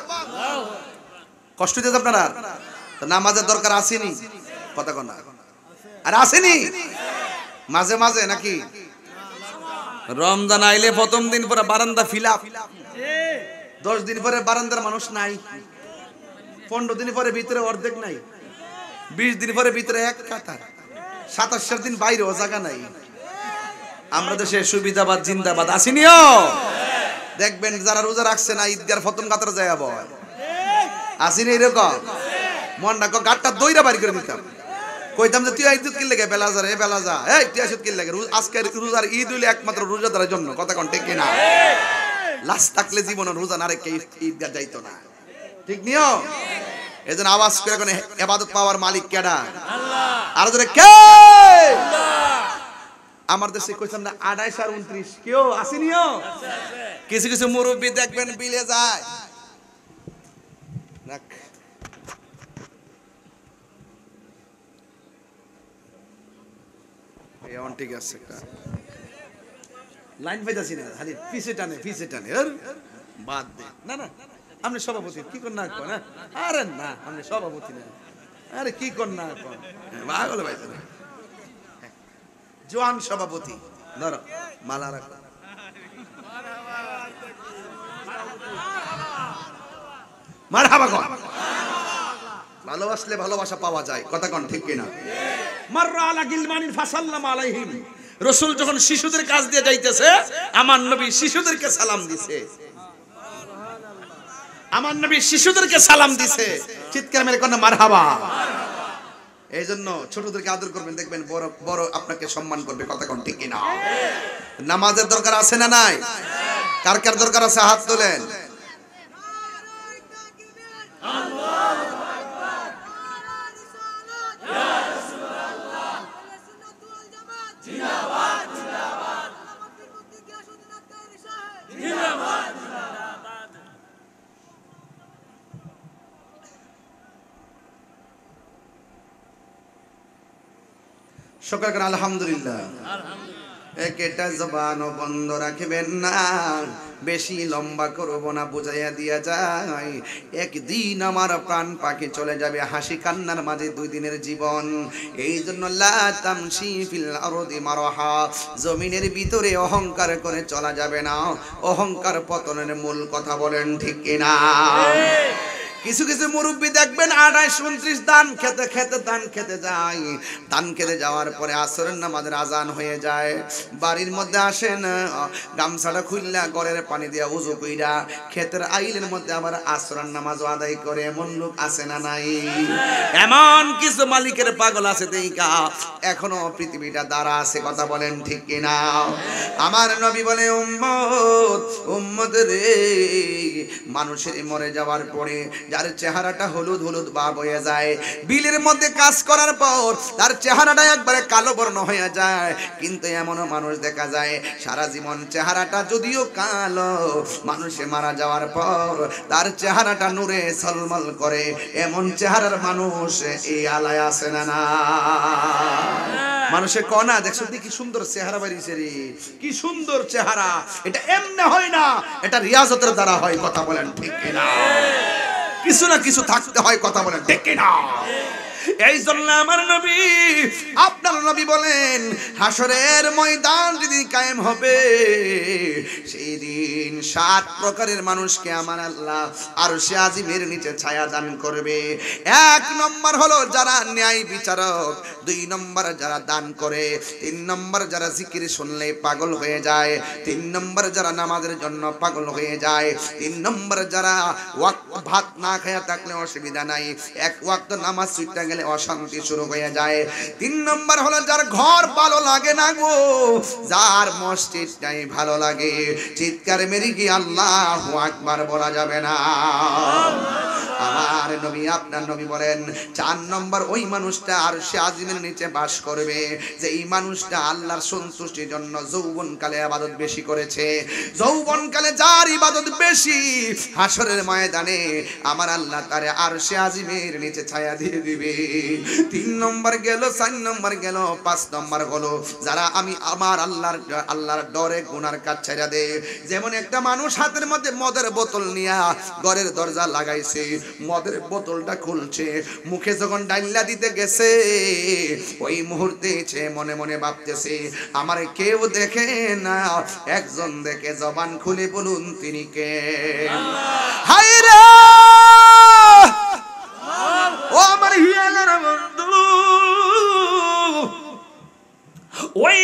কষ্ট দিতে আপনারা তো নামাজের দরকার আসেনি কথা কোন না আর আসেনি মাঝে মাঝে নাকি রমজান আইলে প্রথম দিন পরে বারান্দা ফিলাপ 10 দিন পরে বারান্দার মানুষ নাই 15 দিন পরে ভিতরে অর্ধেক নাই 20 দিন পরে ভিতরে এক কাতার 27 দিন বাইরে ও জায়গা নাই আমরা দেশে সুবিধাবাদ জিন্দাবাদ আসিনিও দেখবেন যারা রোজা রাখছে না ঈদগার প্রথম কাতার যায় আবার আসিনি এরকম মনটা গাটটা দইরা বাড়ি করে দিতাম কইতাম যে তুই ঈদ কিল লাগে বেলাজা রে বেলাজা এই তুই ঈদ কিল লাগে আজকে রোজার ঈদ হইলে একমাত্র রোজাদারের জন্য কথা কোন ঠিক কিনা লাশ থাকলে জীবনে রোজা না রেখে ঈদগাহ যাইতো না ঠিক নিও এজন্য আওয়াজ করে কোন ইবাদত পাওয়ার মালিক কেডা আল্লাহ আর জোরে কে আল্লাহ আমার দেশে কইতাম না 28 আর 29 কেউ আসেনিও কিছু কিছু মুরব্বি দেখবেন বিলে যায় রাখ এই অন ঠিক আছে একটা লাইন পাইতাছি না খালি পিছে টানে আর বাদ দে না না আপনি সভাপতি কি কর না কর না আরে না আপনি সভাপতি না আরে কি কর না কর পাগল ভাই জওয়ান সভাপতি ধরো মালা রাখো মারহাবা কর ভালোবাসলে ভালোবাসা পাওয়া যায় কথা কোন ঠিক কিনা মাররা আলা গিলমানিন ফাসাল্লাম আলাইহিম রাসূল যখন শিশুদের কাজ দিয়ে যাইতেছে আমার নবী শিশুদেরকে সালাম দিছে আমার নবী শিশুদেরকে সালাম দিছে চিৎকার মেরে কোন মারহাবা এইজন্য ছোটদেরকে আদর করবেন দেখবেন বড় বড় আপনাকে সম্মান করবে কথা কোন ঠিক কিনা নামাজের দরকার আছে না নাই কার কার দরকার আছে হাত তোলেন আল্লাহু আকবার ইয়া রাসূলুল্লাহ সুন্নাত ওয়াল জামাত জিন্দাবাদ জিন্দাবাদ আমাদের মধ্যে কি সুন্নাত তৈরি সাহেব জিন্দাবাদ জিন্দাবাদ শুকর করেন আলহামদুলিল্লাহ একটা জবান বন্ধ রাখবেন না বেশি লম্বা করব না বুঝাইয়া দিয়া যায় একদিন আমার প্রাণ পাখি চলে যাবে হাসি কান্নার মাঝে 2 দিনের জীবন এই জন্য লা তামশি ফিল আরদি মারহা জমিনের ভিতরে অহংকার করে চলা যাবে না অহংকার পতনের মূল কথা বলেন ঠিক কিনা কিছু কিছু মুরব্বি দেখবেন 28 29 ধান খেতে যায় ধান খেতে যাওয়ার পরে আসরের নামাজের আজান হয়ে যায় বাড়ির মধ্যে আসেন গামছাটা খুললা ঘরের পানি দিয়া ওযু কইরা ক্ষেতের আইলের মধ্যে আবার আসরের নামাজও আদায় করে এমন লোক আছে না নাই এমন কিছু মালিকের পাগল আছে দেইকা এখনো পৃথিবীটা দাঁড়া আছে কথা বলেন ঠিক কিনা আমার নবী বলে উম্মত রে মানুষের মরে যাওয়ার পরে যার চেহারাটা হলুদ হলুদ ভাব হয়ে যায় বিলের মধ্যে কাজ করার পর তার চেহারাটা একবারে কালো বর্ণ হয়ে যায় কিন্তু এমনও মানুষ দেখা যায় সারা জীবন চেহারাটা যদিও কালো মানুষে মারা যাওয়ার পর তার চেহারাটা নূরে ঝলমল করে এমন চেহারার মানুষ এই আলায় আছে না না মানুষে কনা দেখছো কি সুন্দর চেহারা বাড়িছে রে কি সুন্দর চেহারা এটা এমনি হয় না এটা রিয়াজতের দ্বারা হয় কথা বলেন ঠিক কিনা কিছু না কিছু থাকতে হয় কথা বলেন ঠিক কিনা এই জন্য আমার নবী, আপনার নবী বলেন হাসরের ময়দান যেদিন কায়েম হবে সেই দিন 7 প্রকারের মানুষকে আমার আল্লাহ আরশে আজিমের নিচে ছায়া দান করবে। 1 নম্বর হলো যারা ন্যায় বিচারক, 2 নম্বর যারা দান করে, 3 নম্বর যারা জিকির শুনলে পাগল হয়ে যায়, 3 নম্বর যারা নামাজের জন্য পাগল হয়ে যায়, 3 নম্বর যারা ওয়াক্ত ভাত না খায়া থাকলে অসুবিধা নাই, 1 ওয়াক্ত নামাজ ছুটে গেলে অশান্তি শুরু হয়ে যায়। 3 নম্বর হলো যার ঘর ভালো লাগে না গো, যার মসজিদটাই ভালো লাগে, চিৎকার মেরে কি আল্লাহু আকবার বলা যাবে না? আমার নবী, আপনার নবী বলেন 4 নম্বর ওই মানুষটা আরশে আজিমের নিচে বাস করবে যে এই মানুষটা আল্লাহর সন্তুষ্টির জন্য যৌবনকালে ইবাদত বেশি করেছে। যৌবনকালে যার ইবাদত বেশি, হাসরের ময়দানে আমার আল্লাহ তারে আরশে আজিমের নিচে ছায়া দিয়ে দিবে। 3 নম্বর গেল, 4 নম্বর গেল, 5 নম্বর হলো যারা আমি আমার আল্লাহর ডরে গুনার কাজ ছেড়ে দে। যেমন একটা মানুষ হাতের মধ্যে মদের বোতল নিয়া ঘরের দরজা লাগাইছে, মদের বোতলটা খুলছে, মুখে যখন ডাইল্লা দিতে গেছে ওই মুহূর্তে সে মনে মনে ভাবতেছে আমার কেউ দেখে না, একজন দেখে জবান খুলে বলুন তিনি কে? হায় রে ও আমার হিয়ালার বন্ধু, ওই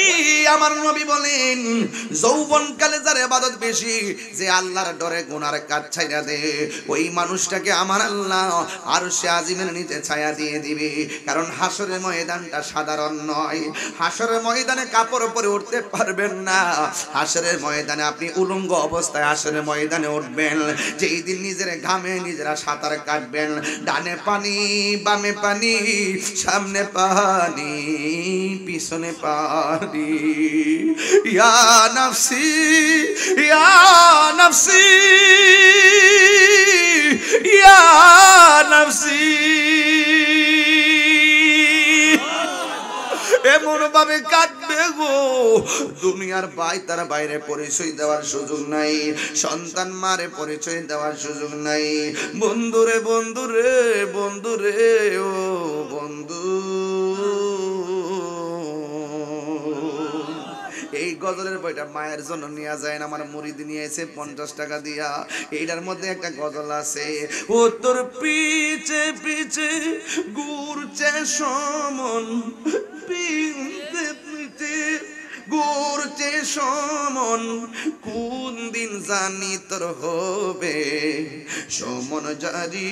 আমার নবী বলেন যৌবনকালে যার ইবাদত বেশি, যে আল্লাহর ডরে গুনার কাজ ছাইরা দে, ওই মানুষটাকে আমার আল্লাহ আরশে আজিমের নিচে ছায়া দিয়ে দিবে। কারণ হাসরের ময়দানটা সাধারণ নয়। হাসরের ময়দানে কাপড় পরে উঠতে পারবেন না। হাসরের ময়দানে আপনি উলঙ্গ অবস্থায় হাসরের ময়দানে উঠবেন, যেই দিন নিজের ঘামে নিজেরা সাঁতার কাটবেন, ডানে পানি বামে পানি, সামনে পানি পিছনে পানি। ইয়া নফসি ইয়া নফসি ইয়া নফসি, এমন ভাবে কাটবে গো, দুনিয়ার ভাই তার বাইরে পরিচয় দেওয়ার সুযোগ নাই, সন্তান মারে পরিচয় দেওয়ার সুযোগ নাই। বন্ধুরে বন্ধুরে বন্ধুরে ও বন্ধু, এই গজলের বইটা মায়ের জন্য নিয়ে যায় না, আমার মুরিদ নিয়ে এসে 50 টাকা দিয়া। এইটার মধ্যে একটা গজল আছে, ও তোর পিছে পিছে ঘুরছে সমন, পিছে পিছে ঘুরছে সমন, কোন দিন জানি তোর হবে সমন জারি,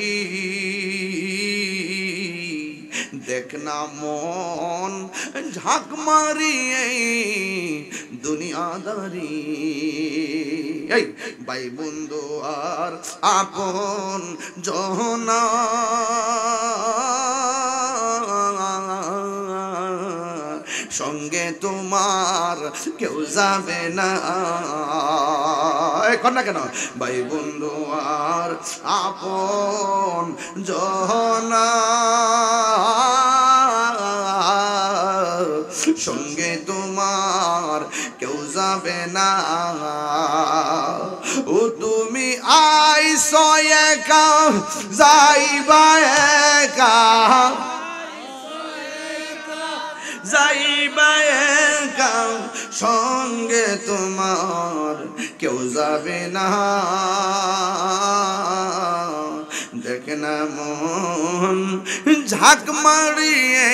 দেখ না মন ঝাঁক মারিয়ে দুনিয়াদারি। এই ভাই বন্ধু আর আপন জনা, সঙ্গে তোমার কেউ যাবে না, এখন না কেন ভাই বন্ধু আর আপন জনা, সঙ্গে তোমার কেউ যাবে না। ও তুমি আইছো একা যাইবা একা, যাইবা একা, সঙ্গে তোমার কেউ যাবে না, দেখ না মন ঝাঁক মারিয়ে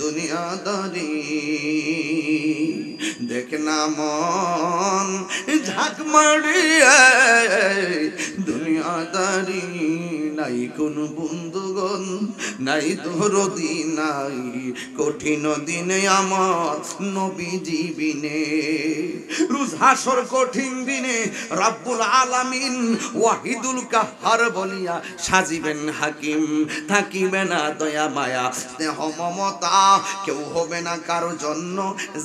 দুনিয়াদারি, দেখ না মন ঝাঁক মারিয়ে দুনিয়াদারি। নাই কোন বন্ধুগণ, নাই দরদি, নাই কঠিন দিনে আমার নবীজি বিনে। রোজ হাসর কঠিন দিনে রব্বুল আলামিন ওয়াহিদুল কাহ্হার বলিয়া সাজিবেন হাকিম, থাকিবে না দয়া মায়া স্নেহ মমতা, কেউ হবে না কারো জন্য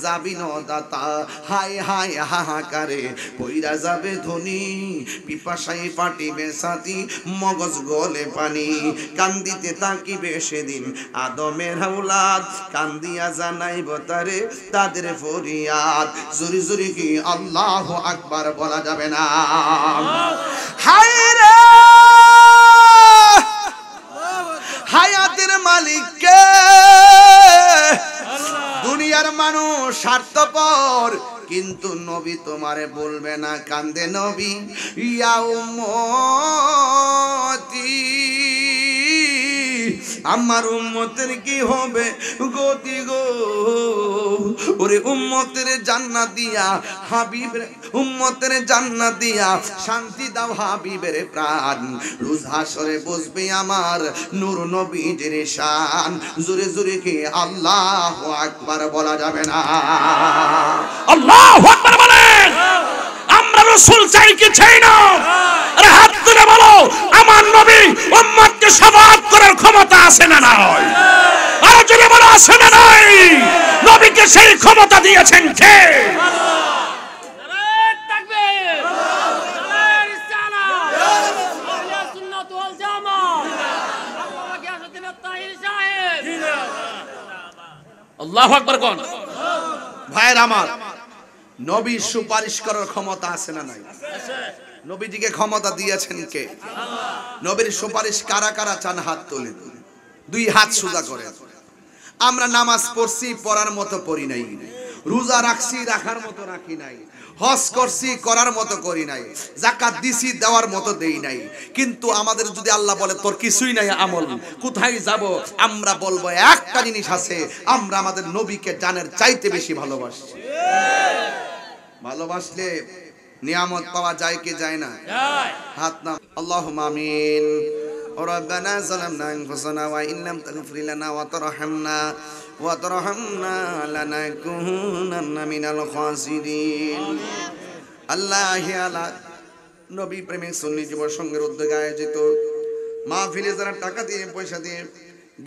যাবি না দাতা। হায় হায় হাহাকারে পইরা যাবে ধনী, পিপাসায় ফাটিবে ছাতি, মগজ গলে পানি, কান্দিতে তাকিবে সেদিন আদমের আওলাদ, কান্দিয়া জানাইব তারে তাদের ফরিয়াদ। জুরি জুরি কি আল্লাহু আকবার বলা যাবে না? হায় রে হায়াতের মালিক কিন্তু নবী তোমারে বলবে না, কান্দে নবী, ইয়া উম্মতি, আমার উম্মতের কি হবে গতি গো, ওরে উম্মতের জান্নাত দিয়া হাবিবের, উম্মতের জান্নাত দিয়া শান্তি দাও হাবিবের প্রাণ। রোজ হাসরে বসবে আমার নূর নবীজির শান। জোরে জোরে কি আল্লাহু আকবার বলা যাবে না? আল্লাহু আকবার বলেন। আমরা রাসূল চাই কি চাই না? আরে হাত তুলে বলো, আমার নবী উম্মতকে শাফাআত করার ক্ষমতা আছে না নাই? আরে জোরে বলো, আছে না নাই? নবীকে সেই ক্ষমতা দিয়েছেন কে? আল্লাহু আকবার কোন? ভাইয়ের আমার, নবীর সুপারিশ করার ক্ষমতা আছে না নাই? নবীজিকে ক্ষমতা দিয়েছেন কে? নবীর সুপারিশ কারা কারা চান হাত তুলে, দুই হাত সোজা করে। আমরা নামাজ পড়ছি, পড়ার মতো পড়ি নাই। রোজা রাখছি, রাখার মতো রাখি নাই। হজ করছি, করার মতো করি নাই। যাকাত দিছি, দেওয়ার মতো দেই নাই। কিন্তু আমাদের যদি আল্লাহ বলে তোর কিছুই নাই আমল, কোথায় যাব? আমরা বলবো একটা জিনিস আছে, আমরা আমাদের নবীকে জানের চাইতে বেশি ভালোবাসি। ভালোবাসলে নিয়ামত পাওয়া যায় কি যায় না? হাত নাম। আল্লাহুম্মা আমিন। ربنا ظلمنا أنفسنا وإن لم تغفر لنا وترحمنا لنكونن من الخاسرين। আল্লাহ আলা নবী প্রেমিক সুন্নি যুব সংঘের উদ্যোগে আয়োজিত মাহফিলে যারা টাকা দিয়ে, পয়সা দিয়ে,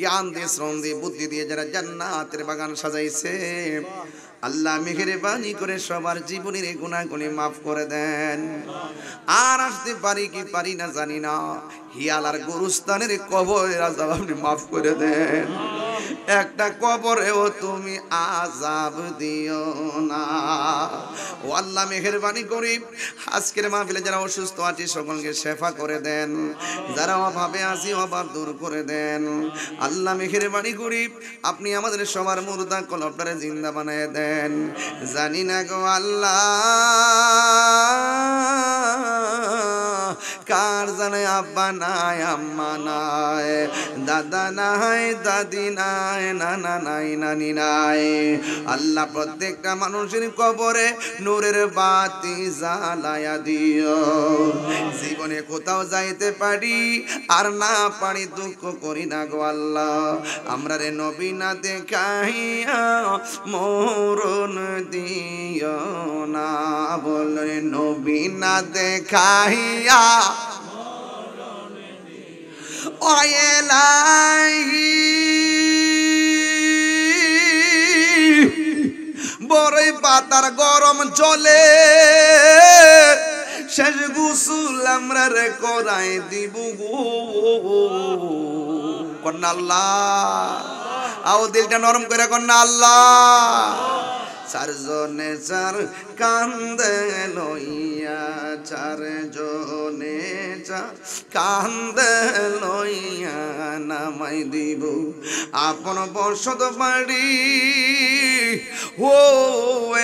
জ্ঞান দিয়ে, শ্রম দিয়ে, বুদ্ধি দিয়ে যারা জান্নাতের বাগান সাজাইছে, আল্লাহ মেহেরবানি করে সবার জীবনের গুনাহগুলি মাফ করে দেন। আর আসতে পারি কি পারি না জানি না, হিয়ালার গুরুস্থানের কবরের আযাব আপনি মাফ করে দেন। একটা কবরেও তুমি আযাব দিও না। ও আল্লাহ মেহেরবানি করি আজকের মাহফিলে যারা অসুস্থ আছে সকলকে শেফা করে দেন, যারা অভাবে আছে অভাব দূর করে দেন। আল্লাহ মেহেরবানি করি আপনি আমাদের সবার মুর্দা কলবটারে জিন্দা বানায় দেন। জানি না গো আল্লাহ, কার জানে আব্বা নাই, আম্মা নাই, দাদা নাই, দাদি নাই, নানা নাই, নানি নাই। আল্লাহ প্রত্যেকটা মানুষের কবরে নূরের বাতি জ্বালায়া দিও। জীবনে কোথাও যাইতে পারি আর না পারি দুঃখ করি না গো আল্লাহ, আমরা রে নবী না দেখাইয়া মরণ দিও না। বলে নবী না দেখাইয়া ও ইলাহি, বড়ই পাতার গরম জলে শেষ গোসল আমরা রে করাই দিব গো। কন্যা আল্লাহ, আও দিলটা নরম করে কন্যা আল্লাহ। চারজনে চার কান্দে লইয়া, চারজনে চার কান্দে লইয়া নামাই দিব আপন বসত বাড়ি। ও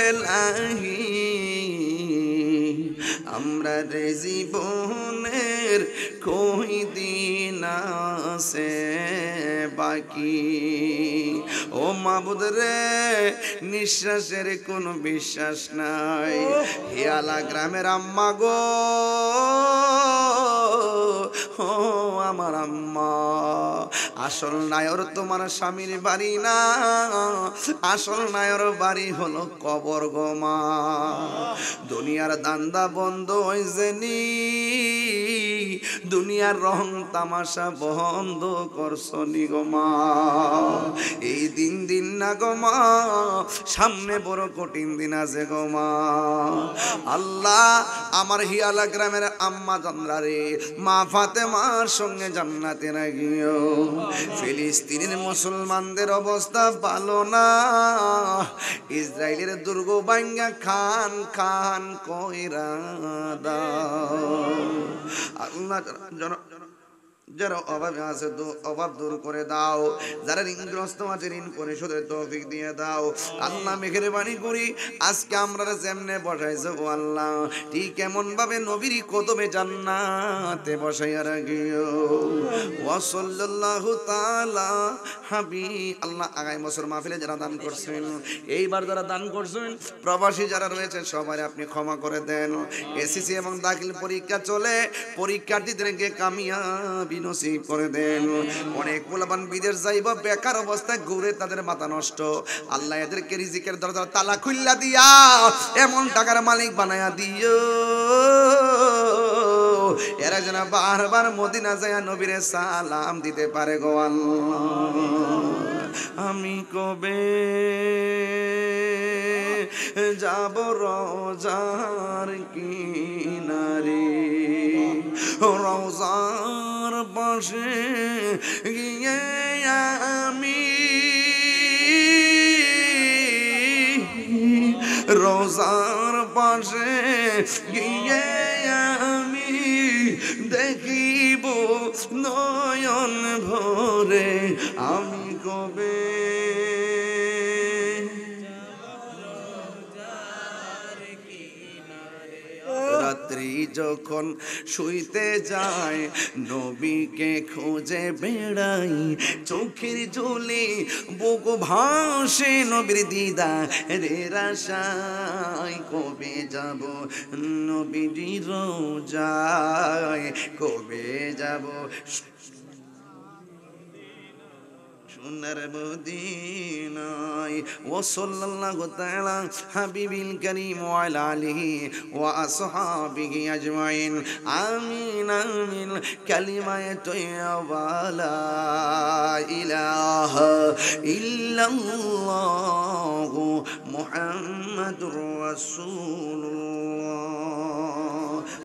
এলাহি, আমরা রে জীবনের কই দিন আছে বাকি। ও মাবুদ রে, নিঃশ্বাসের কোনো বিশ্বাস নাই। হিয়ালা গ্রামের আম্মা গো, ও আমার আম্মা, আসল নায়র তোমার স্বামীর বাড়ি না, আসল নায়র বাড়ি হলো কবর গো মা। দুনিয়ার দান্দা বন্ধ হইছেনি, দুনিয়ার রং তামাশা বন্ধ করছনি গো মা। এই দিন দিন না গো মা, সামনে বড় কঠিন দিন আছে গো মা। আল্লাহ আমার হিয়ালা গ্রামের আম্মা জানরা রে, মা ফাতেমার সঙ্গে জান্নাতে রাখিও। ফিলিস্তিনের মুসলমানদের অবস্থা ভালো না, ইসরায়েলের দুর্গ ভাঙ্গা খান খান কইরা দাও। আল্লাহ যারা অভাবে আছে অভাব দূর করে দাও, যারা ঋণগ্রস্ত আছে ঋণ পরিশোধের তৌফিক দিয়ে দাও। আল্লাহ মেহেরবানি করি আজকে আমরা যেমনে বসাইছো গো আল্লাহ, ঠিক এমন ভাবে নবীর কদমে জান্নাতে বসাইয়া রাখিও। ওয়া সাল্লাল্লাহু তাআলা হাবি আল্লাহ। আগামী বছর মাহফিলে যারা দান করছেন, এইবার যারা দান করছেন, প্রবাসী যারা রয়েছেন সবাই আপনি ক্ষমা করে দেন। এসএসসি এবং দাখিল পরীক্ষা চলে, পরীক্ষার্থীদেরকে কামিয়াবি নসিব করে দেন। অনেক পোলাপান বিদেশ যাইবা বেকার অবস্থায় ঘুরে তাদের মাথা নষ্ট, আল্লাহ এদেরকে রিজিকের দরজা তালা খুল্লা দিয়া এমন টাকার মালিক বানায়া দিও, এরা যেন বারবার মদিনা যায় নবীরে সালাম দিতে পারে গো আল্লাহ। আমি কবে যাব রোজার কিনারে, রোজার পাশে গিয়ে আমি, রোজার পাশে গিয়ে আমি দেখিব নয়ন ভরে। আমি কবে রাত্রি যখন শুইতে যায় নবীকে খুঁজে বেড়াই, চোখের জলে বুক ভাসে নবীর দিদারের আশায়। কবে যাব নবীর রোজায়, কবে যাব সোনার মদিনায়। ও সাল্লাল্লাহু তাআলা হাবিবিল কারীম ওয়া আলা আলিহি ওয়া আসহাবিহি আজমাইন। আমিন আমিন। কালিমায়ে তাইয়্যিবা লা ইলাহা ইল্লাল্লাহু মুহাম্মাদুর রাসূলুল্লাহ।